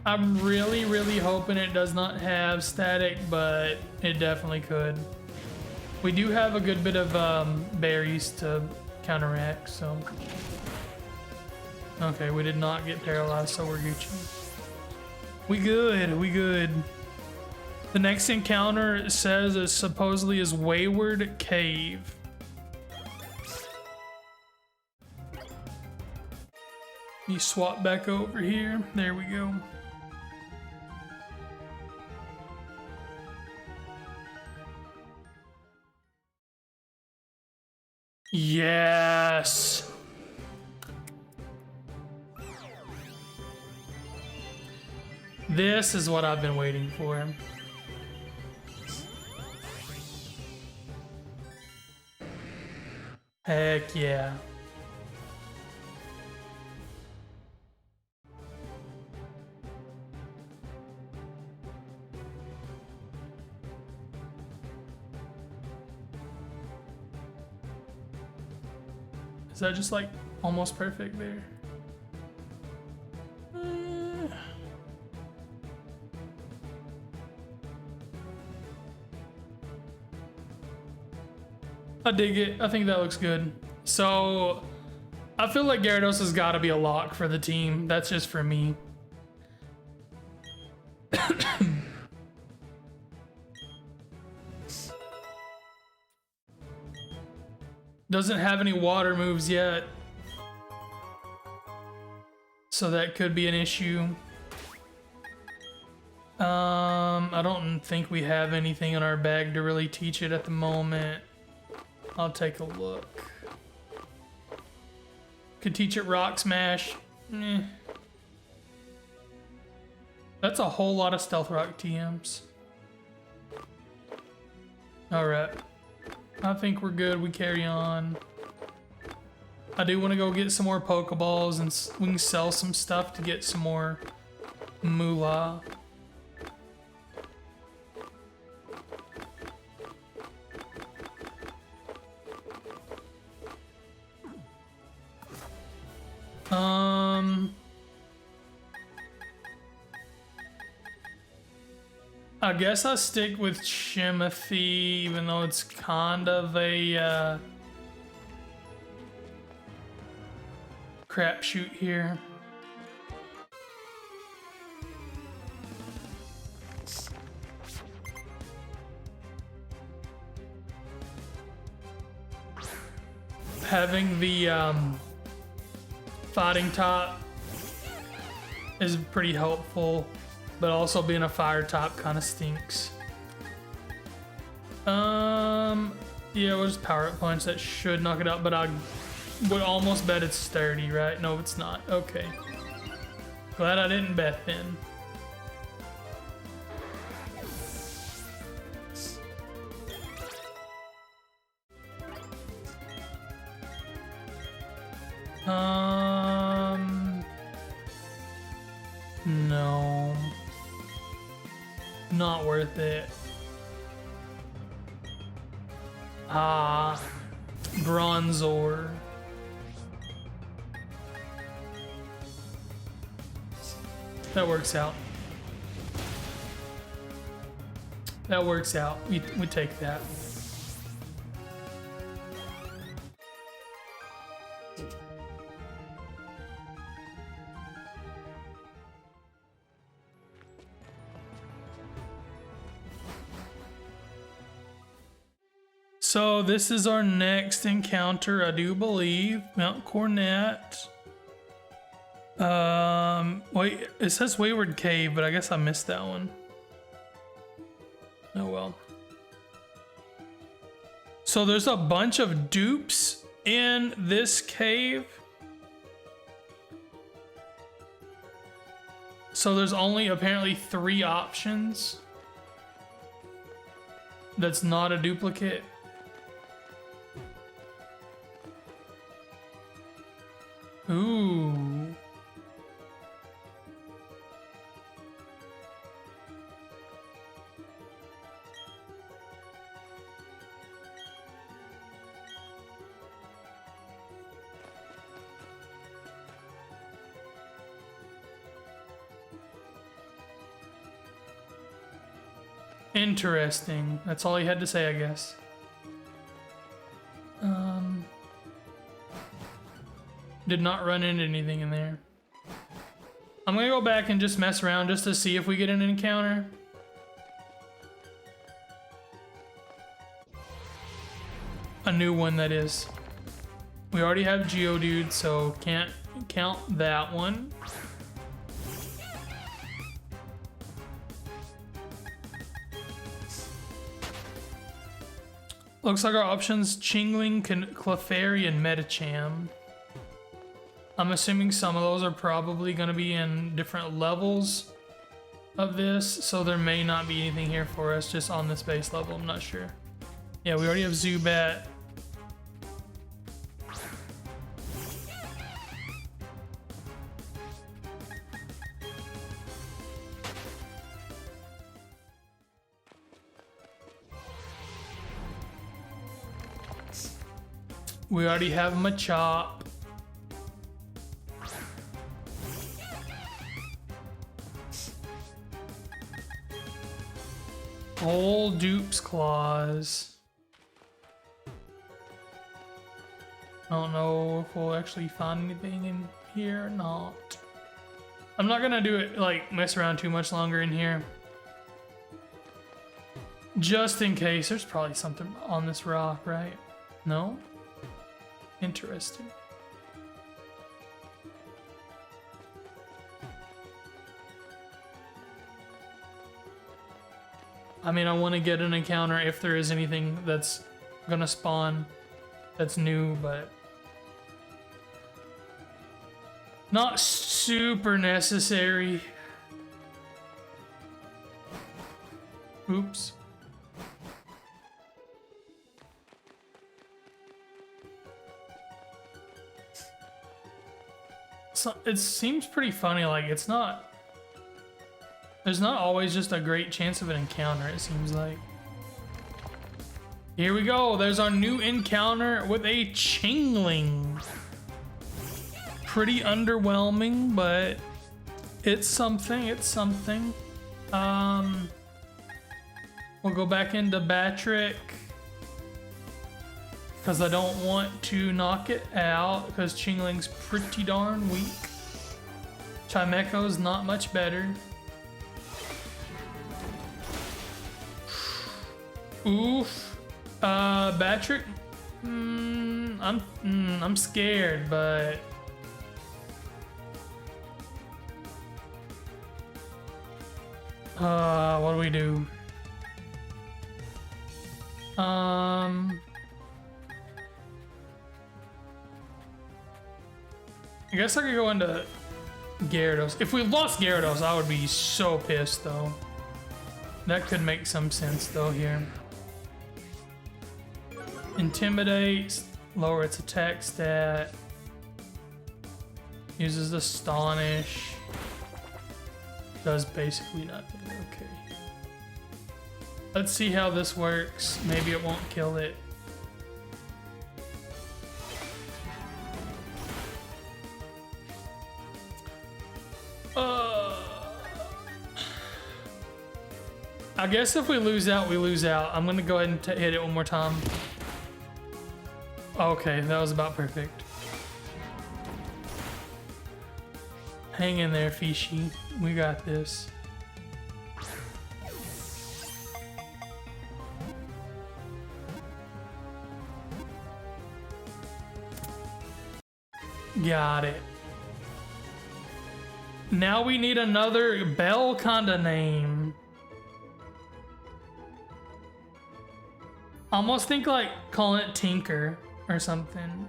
I'm really, really hoping it does not have static, but it definitely could. We do have a good bit of berries to counteract, so. Okay, we did not get paralyzed, so we're Gucci. We good, we good. The next encounter says it supposedly is Wayward Cave. You swap back over here. There we go. Yes. This is what I've been waiting for. Heck yeah. Is that just like almost perfect there? I dig it. I think that looks good. So I feel like Gyarados has got to be a lock for the team. That's just for me. Doesn't have any water moves yet, so that could be an issue. I don't think we have anything in our bag to really teach it at the moment. I'll take a look. Could teach it Rock Smash. That's a whole lot of Stealth Rock TMs. Alright. I think we're good. We carry on. I do want to go get some more Pokeballs and we can sell some stuff to get some more moolah. I guess I'll stick with Chimathy, even though it's kind of a crapshoot here. Having the fighting top is pretty helpful, but also being a fire top kind of stinks. Yeah, we'll just power up punch. That should knock it out, but I would almost bet it's sturdy, right? No, it's not. Okay. Glad I didn't bet then. No. Not worth it. Bronzor. That works out. That works out. We take that. So this is our next encounter, I do believe. Mount Cornet. Wait, it says Wayward Cave, but I guess I missed that one. Oh well. So there's a bunch of dupes in this cave. So there's only apparently 3 options. That's not a duplicate. Ooh. Interesting. That's all he had to say, I guess. Did not run into anything in there. I'm gonna go back and just mess around just to see if we get an encounter. A new one, that is. We already have Geodude, so can't count that one. Looks like our options: Chingling, Clefairy, and Medicham. I'm assuming some of those are probably going to be in different levels of this, so there may not be anything here for us just on this base level. I'm not sure. Yeah, we already have Zubat. We already have Machop. Old Dupe's Claws. I don't know if we'll actually find anything in here or not. I'm not gonna do it, like, mess around too much longer in here. Just in case. There's probably something on this rock, right? No? Interesting. I mean, I want to get an encounter if there is anything that's gonna spawn that's new, but not super necessary. Oops. So it seems pretty funny, like it's not... There's not always just a great chance of an encounter, it seems like. Here we go, there's our new encounter with a Chingling. Pretty underwhelming, but it's something, it's something. We'll go back into Batrick, because I don't want to knock it out, because Chingling's pretty darn weak. Chimecho's not much better. Oof. Batrick. I'm scared, but what do we do? I guess I could go into Gyarados. If we lost Gyarados, I would be so pissed, though. That could make some sense, though, here. Intimidate, lower its attack stat. Uses Astonish. Does basically nothing. Okay. Let's see how this works. Maybe it won't kill it. I guess if we lose out, we lose out. I'm gonna go ahead and hit it one more time. Okay, that was about perfect. Hang in there, Fishy. We got this. Got it. Now we need another Bell kinda name. Almost think like calling it Tinker or something.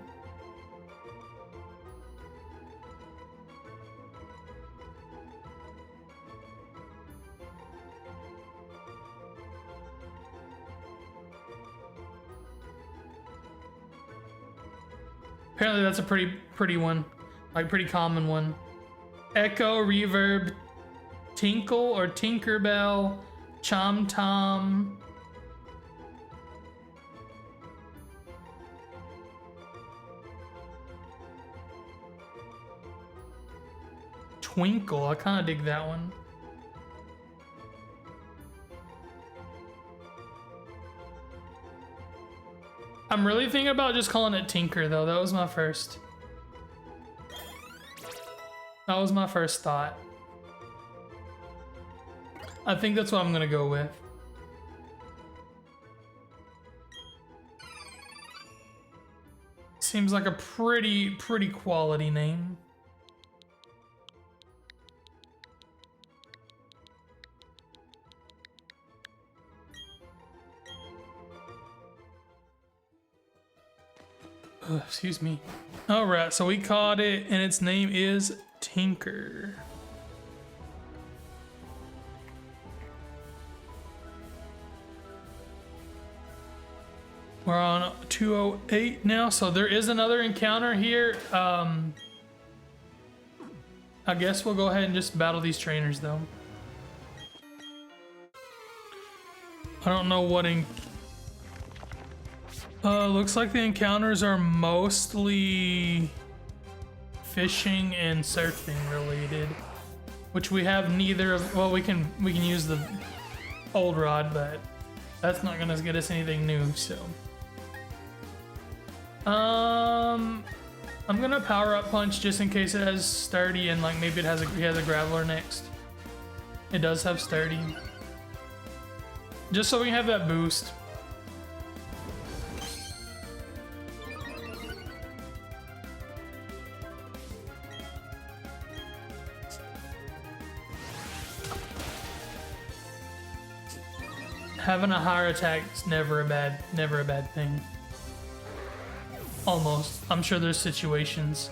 Apparently that's a pretty one, like pretty common one. Echo, Reverb, Tinkle or Tinkerbell, Chom Tom. Twinkle, I kind of dig that one. I'm really thinking about just calling it Tinker, though. That was my first. That was my first thought. I think that's what I'm gonna go with. Seems like a pretty quality name. Excuse me. All right, so we caught it, and its name is Tinker. We're on 208 now, so there is another encounter here. I guess we'll go ahead and just battle these trainers, though. I don't know what looks like the encounters are mostly fishing and surfing related, which we have neither of. Well, we can use the old rod, but that's not gonna get us anything new. So, I'm gonna power up punch just in case it has sturdy and like maybe it has he has a graveler next. It does have sturdy, just so we can have that boost. Having a higher attack is never a bad thing. Almost. I'm sure there's situations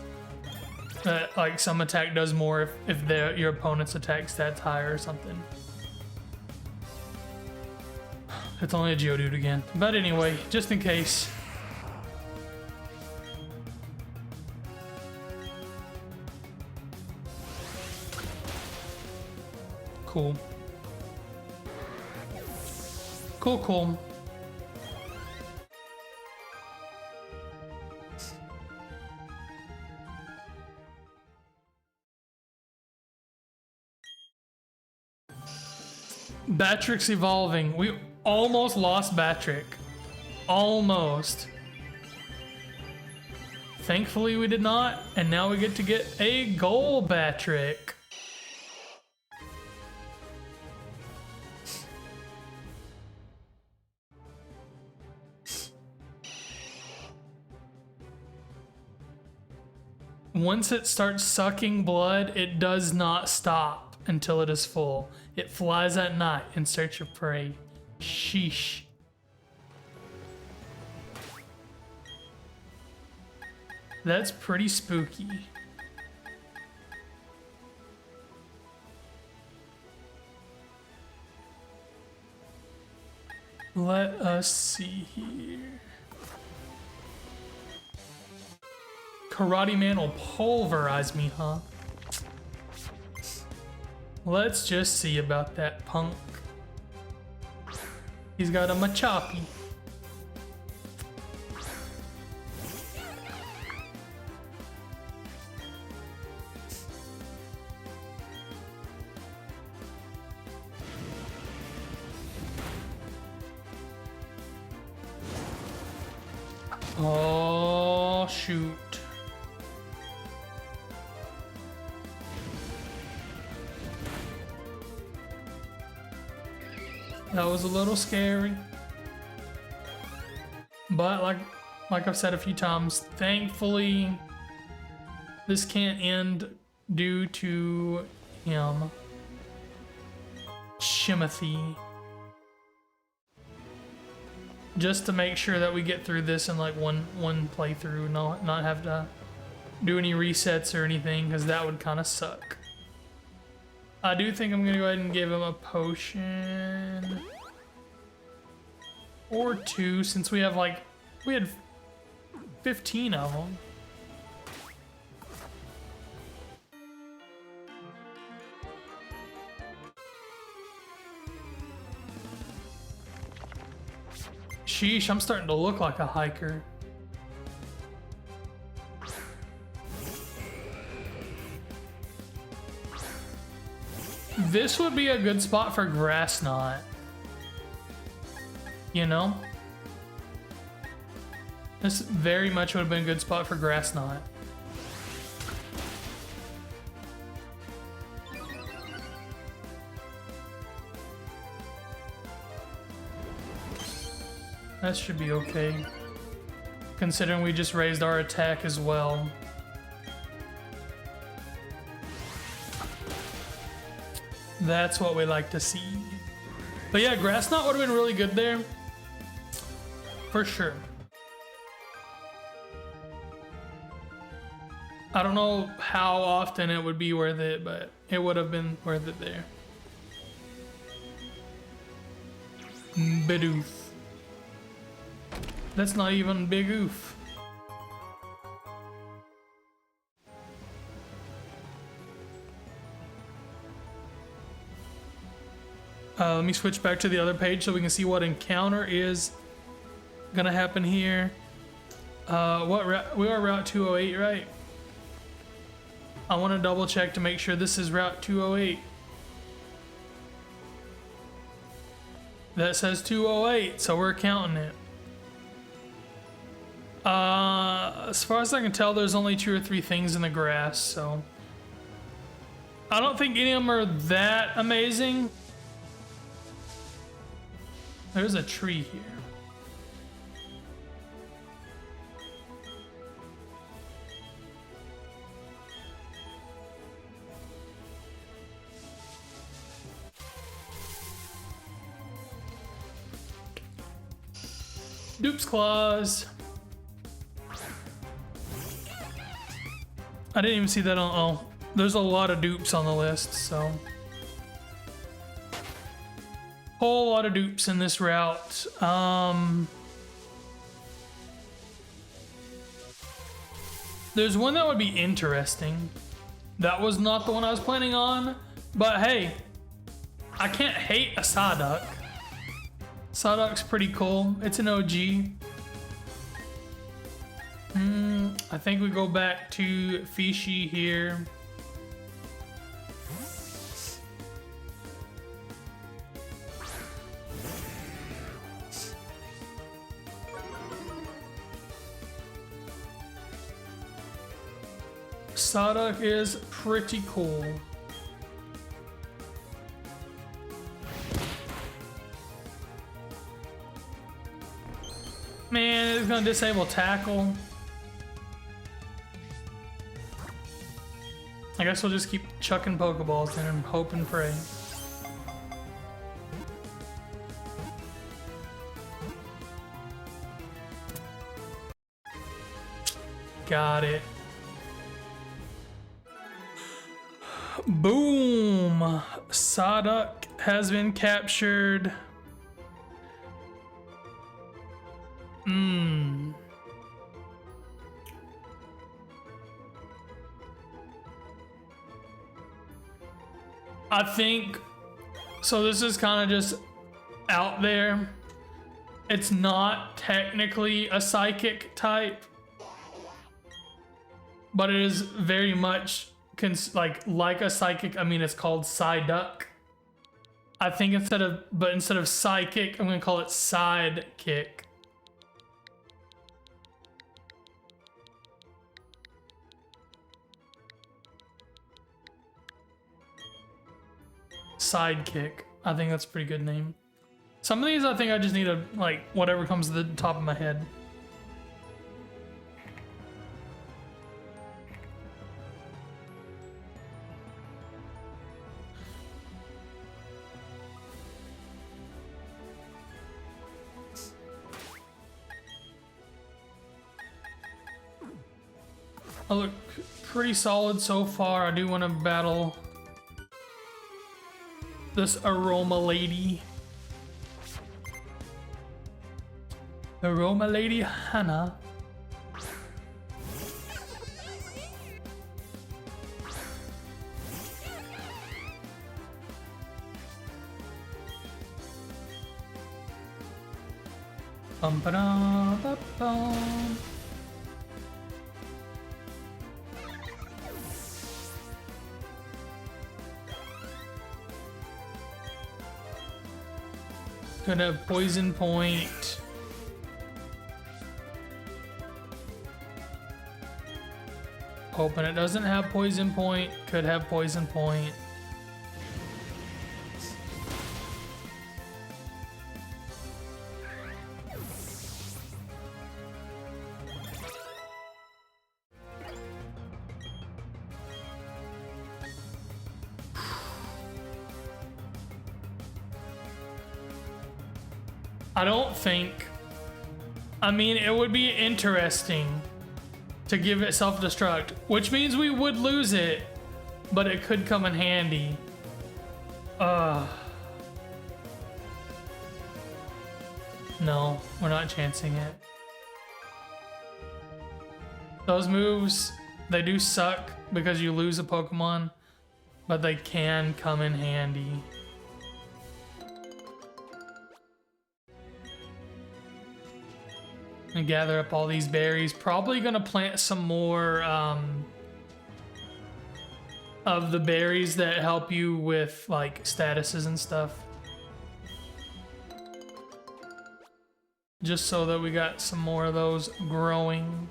that like some attack does more if your opponent's attack stat's higher or something. It's only a Geodude again. But anyway, just in case. Cool. Cool. Batric's evolving. We almost lost Batric. Almost. Thankfully we did not, and now we get to get a gold Batric. Once it starts sucking blood, it does not stop until it is full. It flies at night in search of prey. Sheesh. That's pretty spooky. Let us see here. Karate Man will pulverize me, huh? Let's just see about that punk. He's got a Machapi. Oh, shoot. That was a little scary. But like I've said a few times, thankfully this can't end due to him. Shimothy. Just to make sure that we get through this in like one playthrough, not have to do any resets or anything, because that would kind of suck. I do think I'm gonna go ahead and give him a potion or two, since we had 15 of them. Sheesh, I'm starting to look like a hiker. This would be a good spot for Grass Knot. You know? This very much would have been a good spot for Grass Knot. That should be okay. considering we just raised our attack as well. That's what we like to see. But yeah, Grass Knot would have been really good there. For sure. I don't know how often it would be worth it, but it would have been worth it there. Bidoof. That's not even big oof. Let me switch back to the other page so we can see what encounter is gonna happen here. What route? We are Route 208, right? I want to double check to make sure this is Route 208. That says 208, so we're counting it. As far as I can tell, there's only 2 or 3 things in the grass, so I don't think any of them are that amazing. There's a tree here. Dupe's Claws. I didn't even see that on. Oh, there's a lot of dupes on the list, so. Whole lot of dupes in this route. There's one that would be interesting. That was not the one I was planning on, but hey, I can't hate a Psyduck. Psyduck's pretty cool. It's an OG. I think we go back to Fishy here. Psyduck is pretty cool. Man, it's gonna disable tackle. I guess we'll just keep chucking Pokeballs in and hope and pray. Got it. Boom! Psyduck has been captured. I think, so this is kind of just out there. It's not technically a psychic type, but it is very much like a psychic. I mean, it's called Psyduck. I think instead of psychic, I'm gonna call it sidekick. Sidekick. I think that's a pretty good name. Some of these I think I just need to, like, whatever comes to the top of my head. I look pretty solid so far. I do want to battle this Aroma Lady. Aroma Lady Hannah. Bum ba da ba bum. Could have Poison Point. Hoping it doesn't have Poison Point. Could have Poison Point. I don't think... I mean, it would be interesting to give it self-destruct, which means we would lose it, but it could come in handy. No, we're not chancing it. Those moves, they do suck because you lose a Pokemon, but they can come in handy. And gather up all these berries. Probably gonna plant some more of the berries that help you with like statuses and stuff. Just so that we got some more of those growing.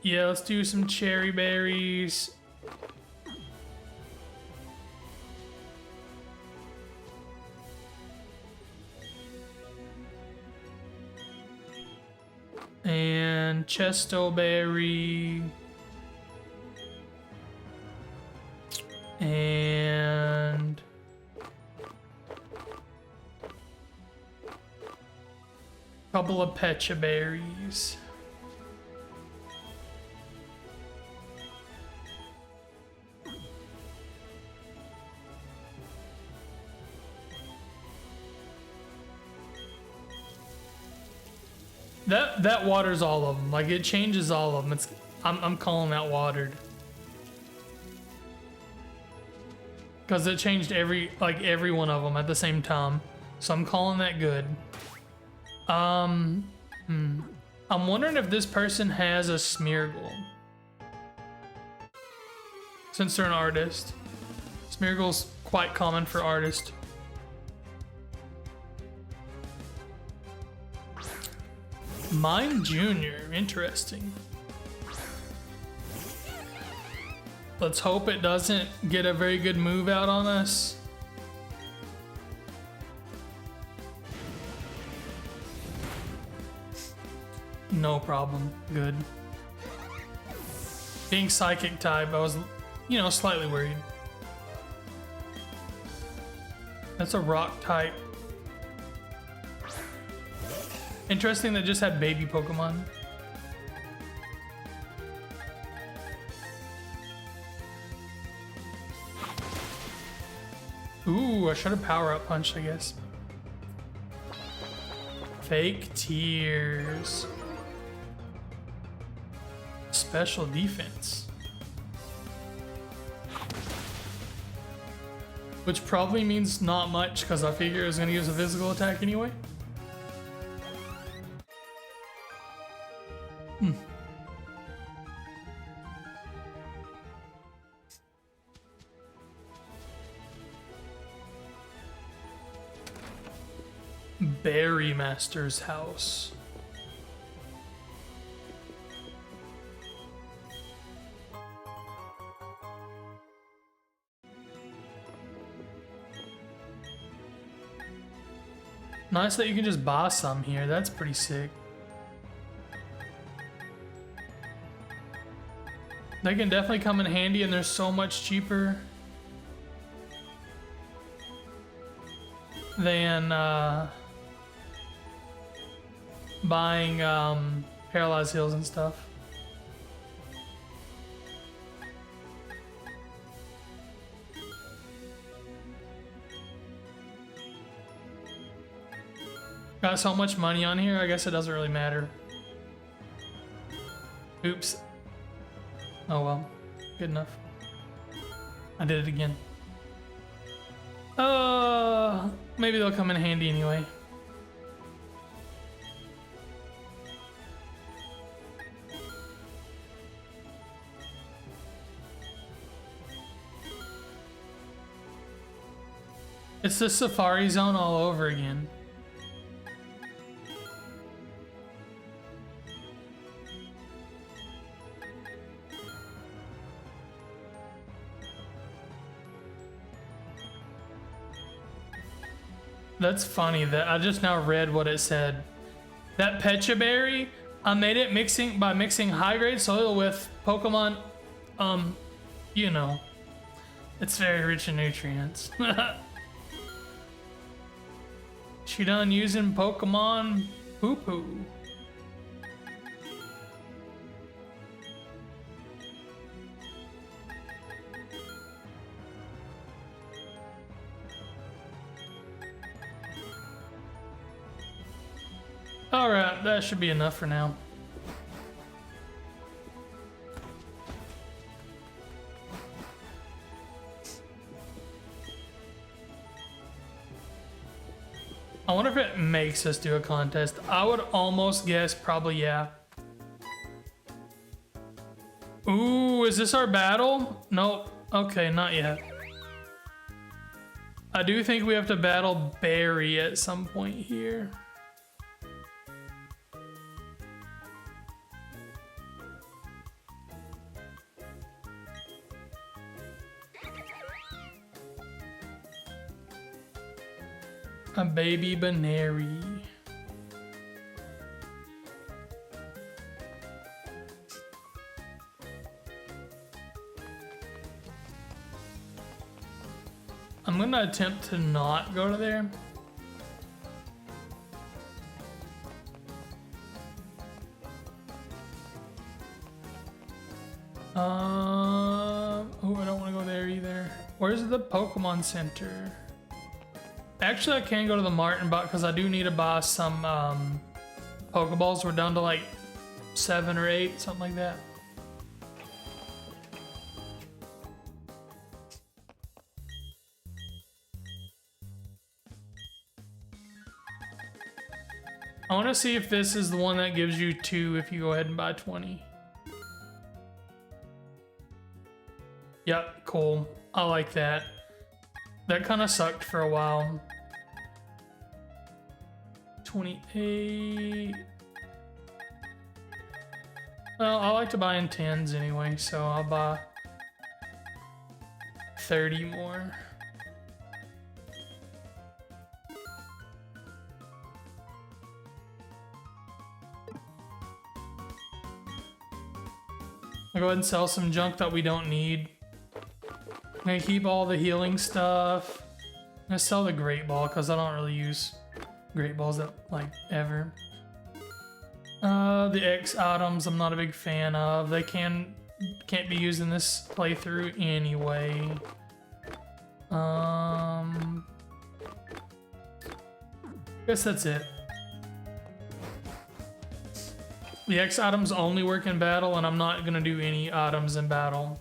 Yeah, let's do some cherry berries. And chestoberry. And a couple of pecha berries. That waters all of them. Like, it changes all of them. I'm calling that watered. Because it changed every one of them at the same time. So I'm calling that good. I'm wondering if this person has a Smeargle. Since they're an artist. Smeargle's quite common for artists. Mime Jr., interesting. Let's hope it doesn't get a very good move out on us. No problem, good. Being psychic type, I was, you know, slightly worried. That's a rock type. Interesting that just had baby Pokemon. Ooh, I should have power-up punched, I guess. Fake tears. Special defense. Which probably means not much, because I figure it was going to use a physical attack anyway. Berry Master's house. Nice that you can just buy some here. That's pretty sick. They can definitely come in handy, and they're so much cheaper than buying Paralyzed Heals and stuff. Got so much money on here, I guess it doesn't really matter. Oops. Oh well, good enough. I did it again. Maybe they'll come in handy anyway. It's the Safari Zone all over again. That's funny that I just now read what it said. That Pecha Berry, I made it by mixing high grade soil with Pokemon, you know, it's very rich in nutrients. She done using Pokemon poo poo. Alright, that should be enough for now. I wonder if it makes us do a contest. I would almost guess probably yeah. Ooh, is this our battle? Nope. Okay, not yet. I do think we have to battle Barry at some point here. A baby Banary. I'm gonna attempt to not go to there. Oh, I don't want to go there either. Where's the Pokemon Center? Actually, I can go to the Martin Bot because I do need to buy some Pokeballs. We're down to like 7 or 8, something like that. I want to see if this is the one that gives you 2 if you go ahead and buy 20. Yep, cool. I like that. That kind of sucked for a while. 28. Well, I like to buy in 10s anyway, so I'll buy 30 more. I'll go ahead and sell some junk that we don't need. I'm gonna keep all the healing stuff. I'm gonna sell the Great Ball because I don't really use Great Balls that like ever. The X items I'm not a big fan of. They can't be used in this playthrough anyway. Guess that's it. The X items only work in battle, and I'm not gonna do any items in battle.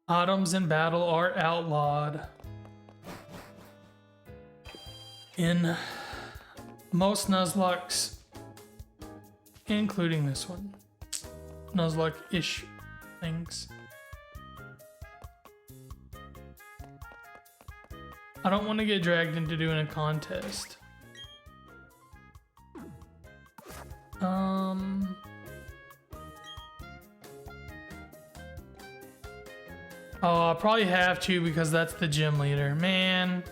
Items in battle are outlawed. In most Nuzlocks, including this one. Nuzlocke-ish things. I don't want to get dragged into doing a contest. Oh, I probably have to because that's the gym leader. Man.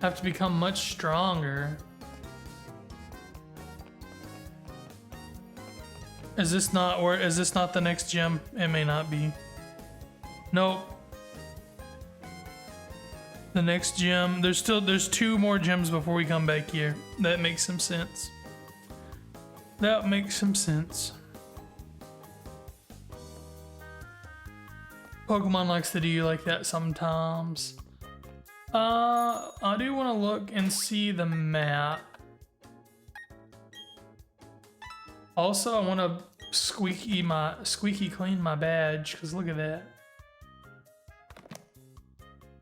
Have to become much stronger. Is this not the next gym? It may not be. Nope. The next gym, there's 2 more gyms before we come back here. That makes some sense. That makes some sense. Pokemon likes to do you like that sometimes. I do want to look and see the map. Also, I want to squeaky clean my badge, because look at that.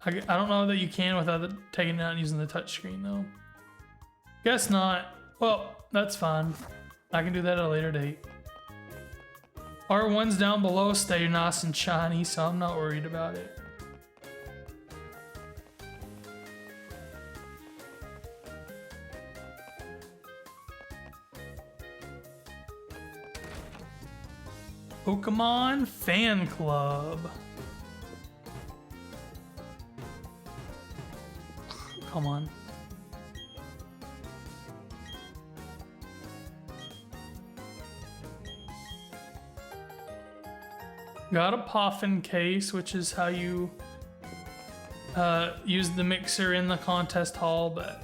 I don't know that you can without taking it out and using the touchscreen though. Guess not. Well, that's fine. I can do that at a later date. Our ones down below stay nice and shiny, so I'm not worried about it. Pokemon Fan Club. Come on. Got a Poffin case, which is how you use the mixer in the contest hall, but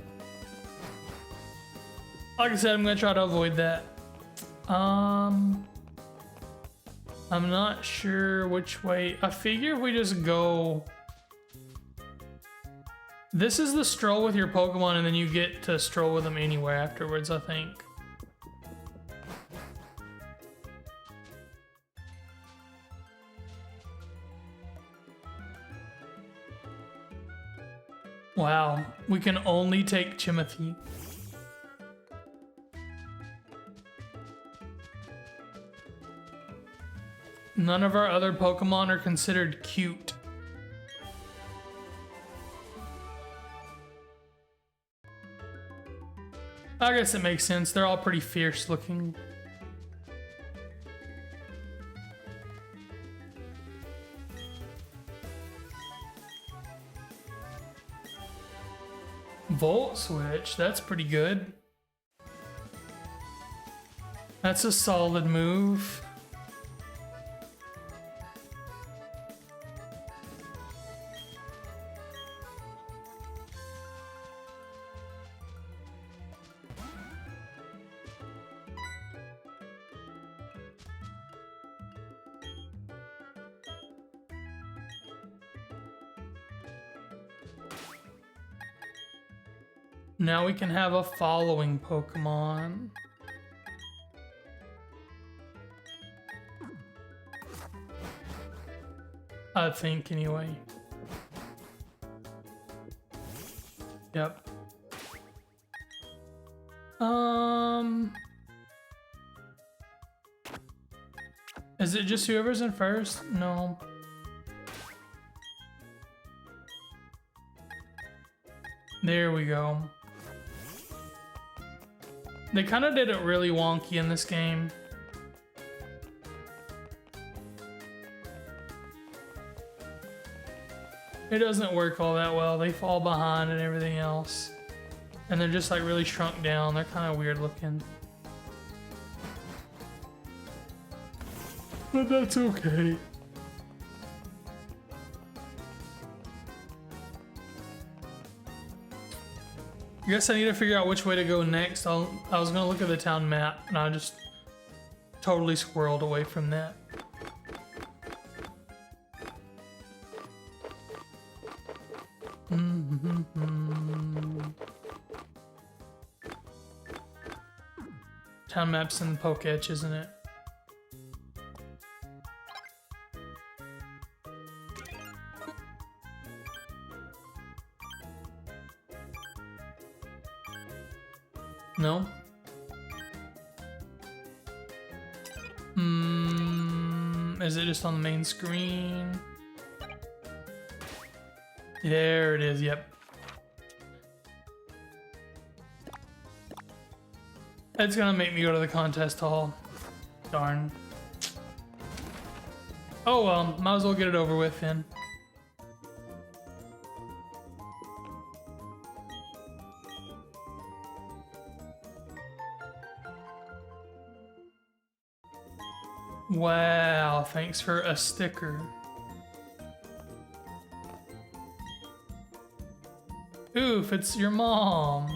like I said, I'm gonna try to avoid that. I'm not sure which way. I figure if we just go. This is the stroll with your Pokemon, and then you get to stroll with them anywhere afterwards, I think. Wow, we can only take Chimathy. None of our other Pokemon are considered cute. I guess it makes sense. They're all pretty fierce looking. Volt Switch, that's pretty good. That's a solid move. Now we can have a following Pokemon. I think, anyway. Yep. Is it just whoever's in first? No. There we go. They kind of did it really wonky in this game. It doesn't work all that well. They fall behind and everything else. And they're just like really shrunk down. They're kind of weird looking. But that's okay. I guess I need to figure out which way to go next. I was gonna look at the town map and I just totally squirreled away from that. Town map's in the Pokéetch, isn't it? No? Is it just on the main screen? There it is, yep. It's gonna make me go to the contest hall. Darn. Oh well, might as well get it over with then. Wow, thanks for a sticker. Oof, it's your mom.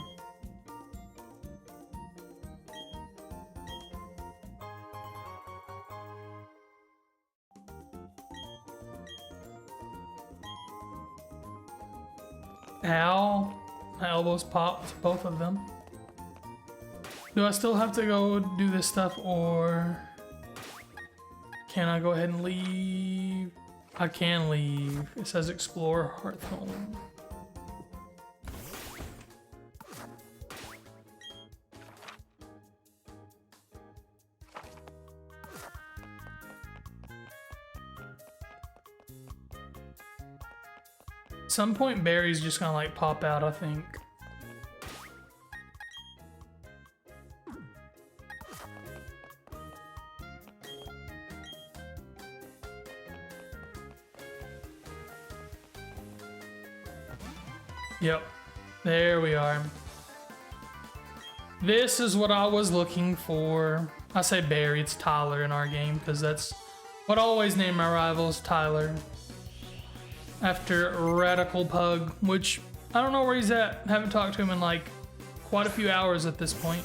Ow. My elbows popped, both of them. Do I still have to go do this stuff, or can I go ahead and leave? I can leave. It says explore Hearthhome. At some point, Barry's just gonna like pop out, I think. Yep. There we are. This is what I was looking for. I say Barry, it's Tyler in our game, because that's what I always name my rivals, Tyler. After Radical Pug, which I don't know where he's at. Haven't talked to him in like quite a few hours at this point.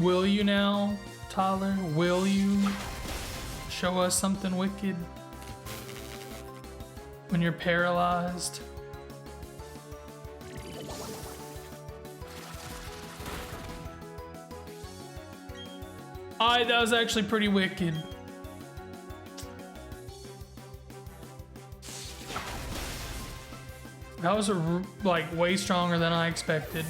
Will you now, Tyler? Will you show us something wicked when you're paralyzed? That was actually pretty wicked. That was like way stronger than I expected.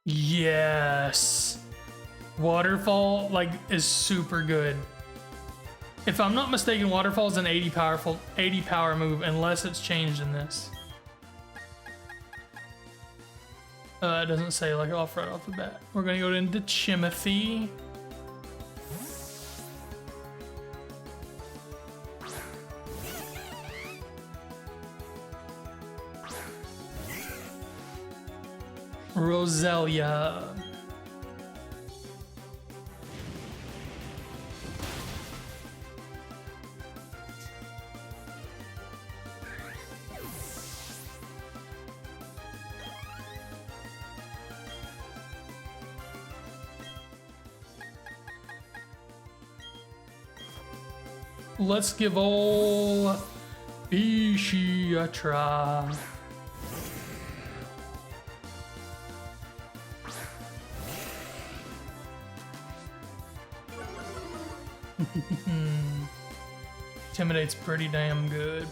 Yes. Waterfall like is super good. If I'm not mistaken, Waterfall is an 80 power move unless it's changed in this. It doesn't say like right off the bat. We're gonna go into Chimothy. Roselia. Let's give ol' Ishi a try. Intimidate's pretty damn good,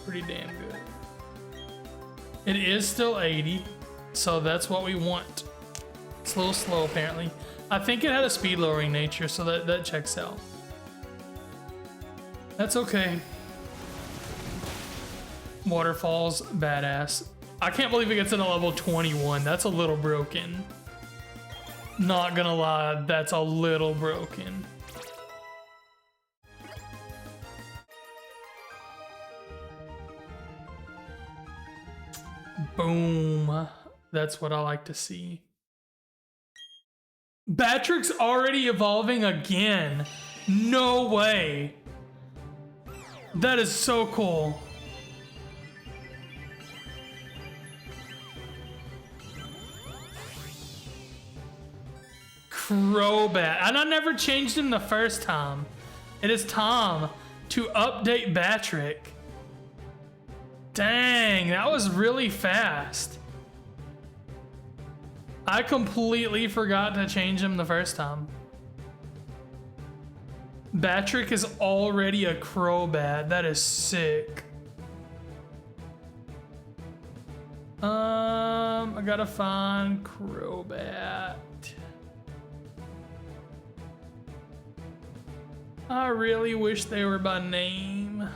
It is still 80, so that's what we want. It's a little slow apparently. I think it had a speed lowering nature, so that checks out. That's okay. Waterfall's badass. I can't believe it gets in a level 21. That's a little broken. Not gonna lie, that's a little broken. Boom. That's what I like to see. Batric's already evolving again. No way. That is so cool. Crobat. And I never changed him the first time. It is time to update Batric. Dang, that was really fast. I completely forgot to change him the first time. Batric is already a Crobat. That is sick. I gotta find Crobat. I really wish they were by name.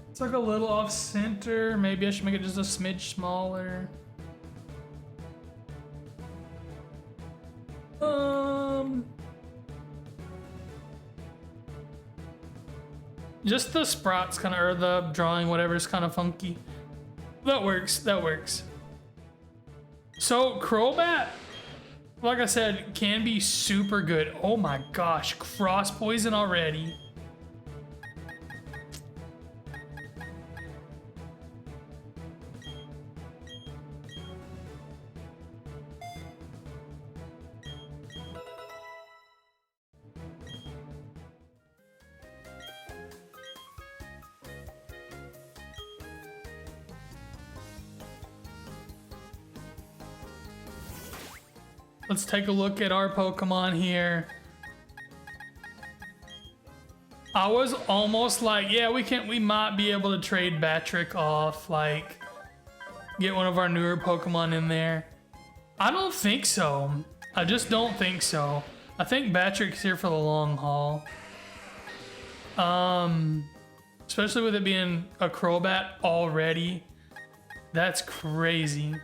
It's like a little off center. Maybe I should make it just a smidge smaller. Just the sprots kind of, or the drawing, whatever, is kind of funky. That works, that works. So Crobat, like I said, can be super good. Oh my gosh, cross poison already. Let's take a look at our Pokemon here. I was almost like, yeah, we might be able to trade Batrick off, like get one of our newer Pokemon in there. I don't think so. I just don't think so. I think Batrick's here for the long haul. Especially with it being a Crobat already. That's crazy.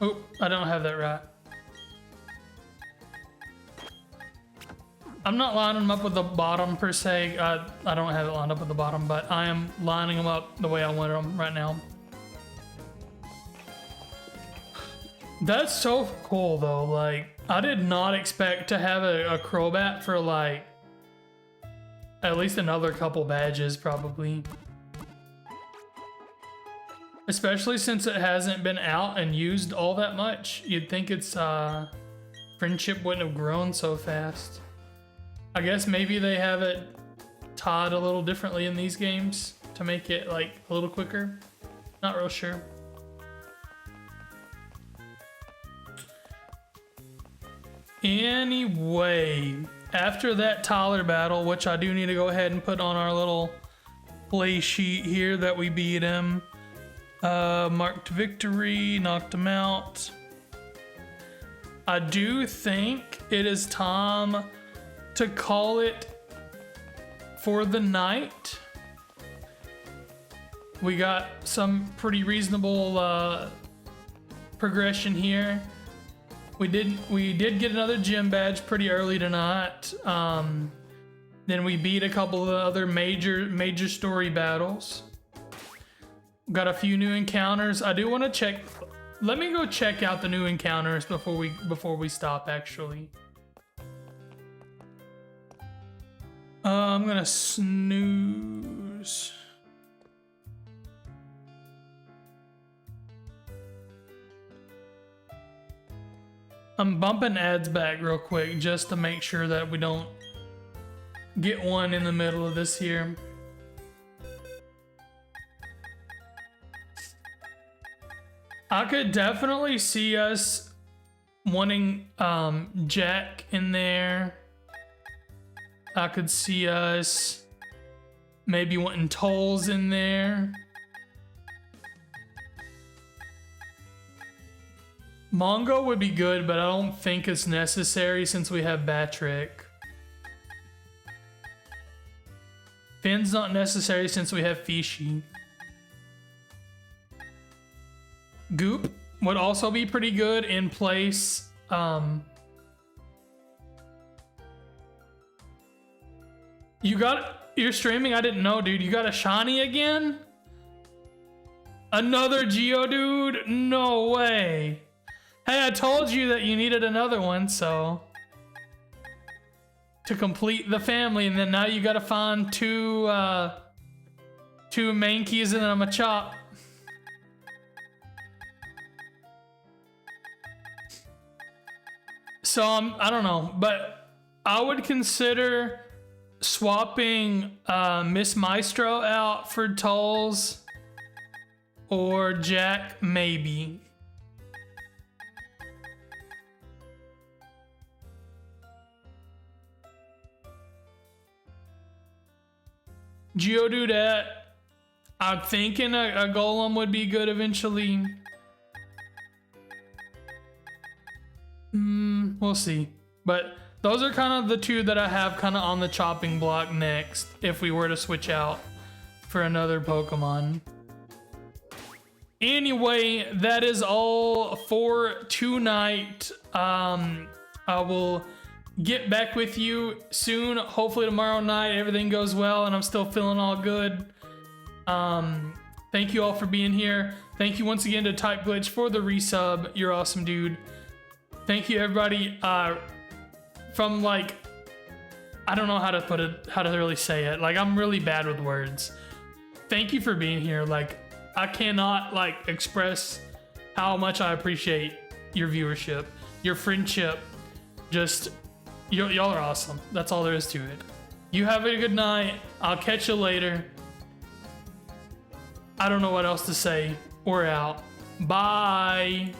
Oh, I don't have that right. I'm not lining them up with the bottom per se. I don't have it lined up with the bottom, but I am lining them up the way I want them right now. That's so cool though. Like, I did not expect to have a Crobat for like at least another couple badges probably. Especially since it hasn't been out and used all that much. You'd think its friendship wouldn't have grown so fast. I guess maybe they have it tied a little differently in these games to make it like a little quicker. Not real sure. Anyway, after that Tyler battle, which I do need to go ahead and put on our little play sheet here that we beat him. Marked victory, knocked him out. I do think it is time to call it for the night. We got some pretty reasonable progression here. We did get another gym badge pretty early tonight. Then we beat a couple of the other major story battles. Got a few new encounters. I do want to check. Let me go check out the new encounters before we stop. Actually, I'm gonna snooze. I'm bumping ads back real quick just to make sure that we don't get one in the middle of this here. I could definitely see us wanting Jack in there. I could see us maybe wanting Tolls in there. Mongo would be good, but I don't think it's necessary since we have Batrick. Finn's not necessary since we have Fishy. Goop would also be pretty good in place. You're streaming? I didn't know, dude. You got a shiny again? Another Geodude? No way. Hey, I told you that you needed another one, so to complete the family, and then now you gotta find two main keys and then I'm a Chop. So I don't know, but I would consider swapping Miss Maestro out for Tolls or Jack, maybe. Geodude, I'm thinking a Golem would be good eventually. We'll see. But those are kind of the two that I have kind of on the chopping block next if we were to switch out for another Pokemon. Anyway, that is all for tonight. I will get back with you soon. Hopefully tomorrow night everything goes well and I'm still feeling all good. Thank you all for being here. Thank you once again to Type Glitch for the resub. You're awesome, dude. Thank you, everybody. from like, I don't know how to put it, how to really say it. Like, I'm really bad with words. Thank you for being here. Like, I cannot like express how much I appreciate your viewership, your friendship. Just, y'all are awesome. That's all there is to it. You have a good night. I'll catch you later. I don't know what else to say. We're out. Bye.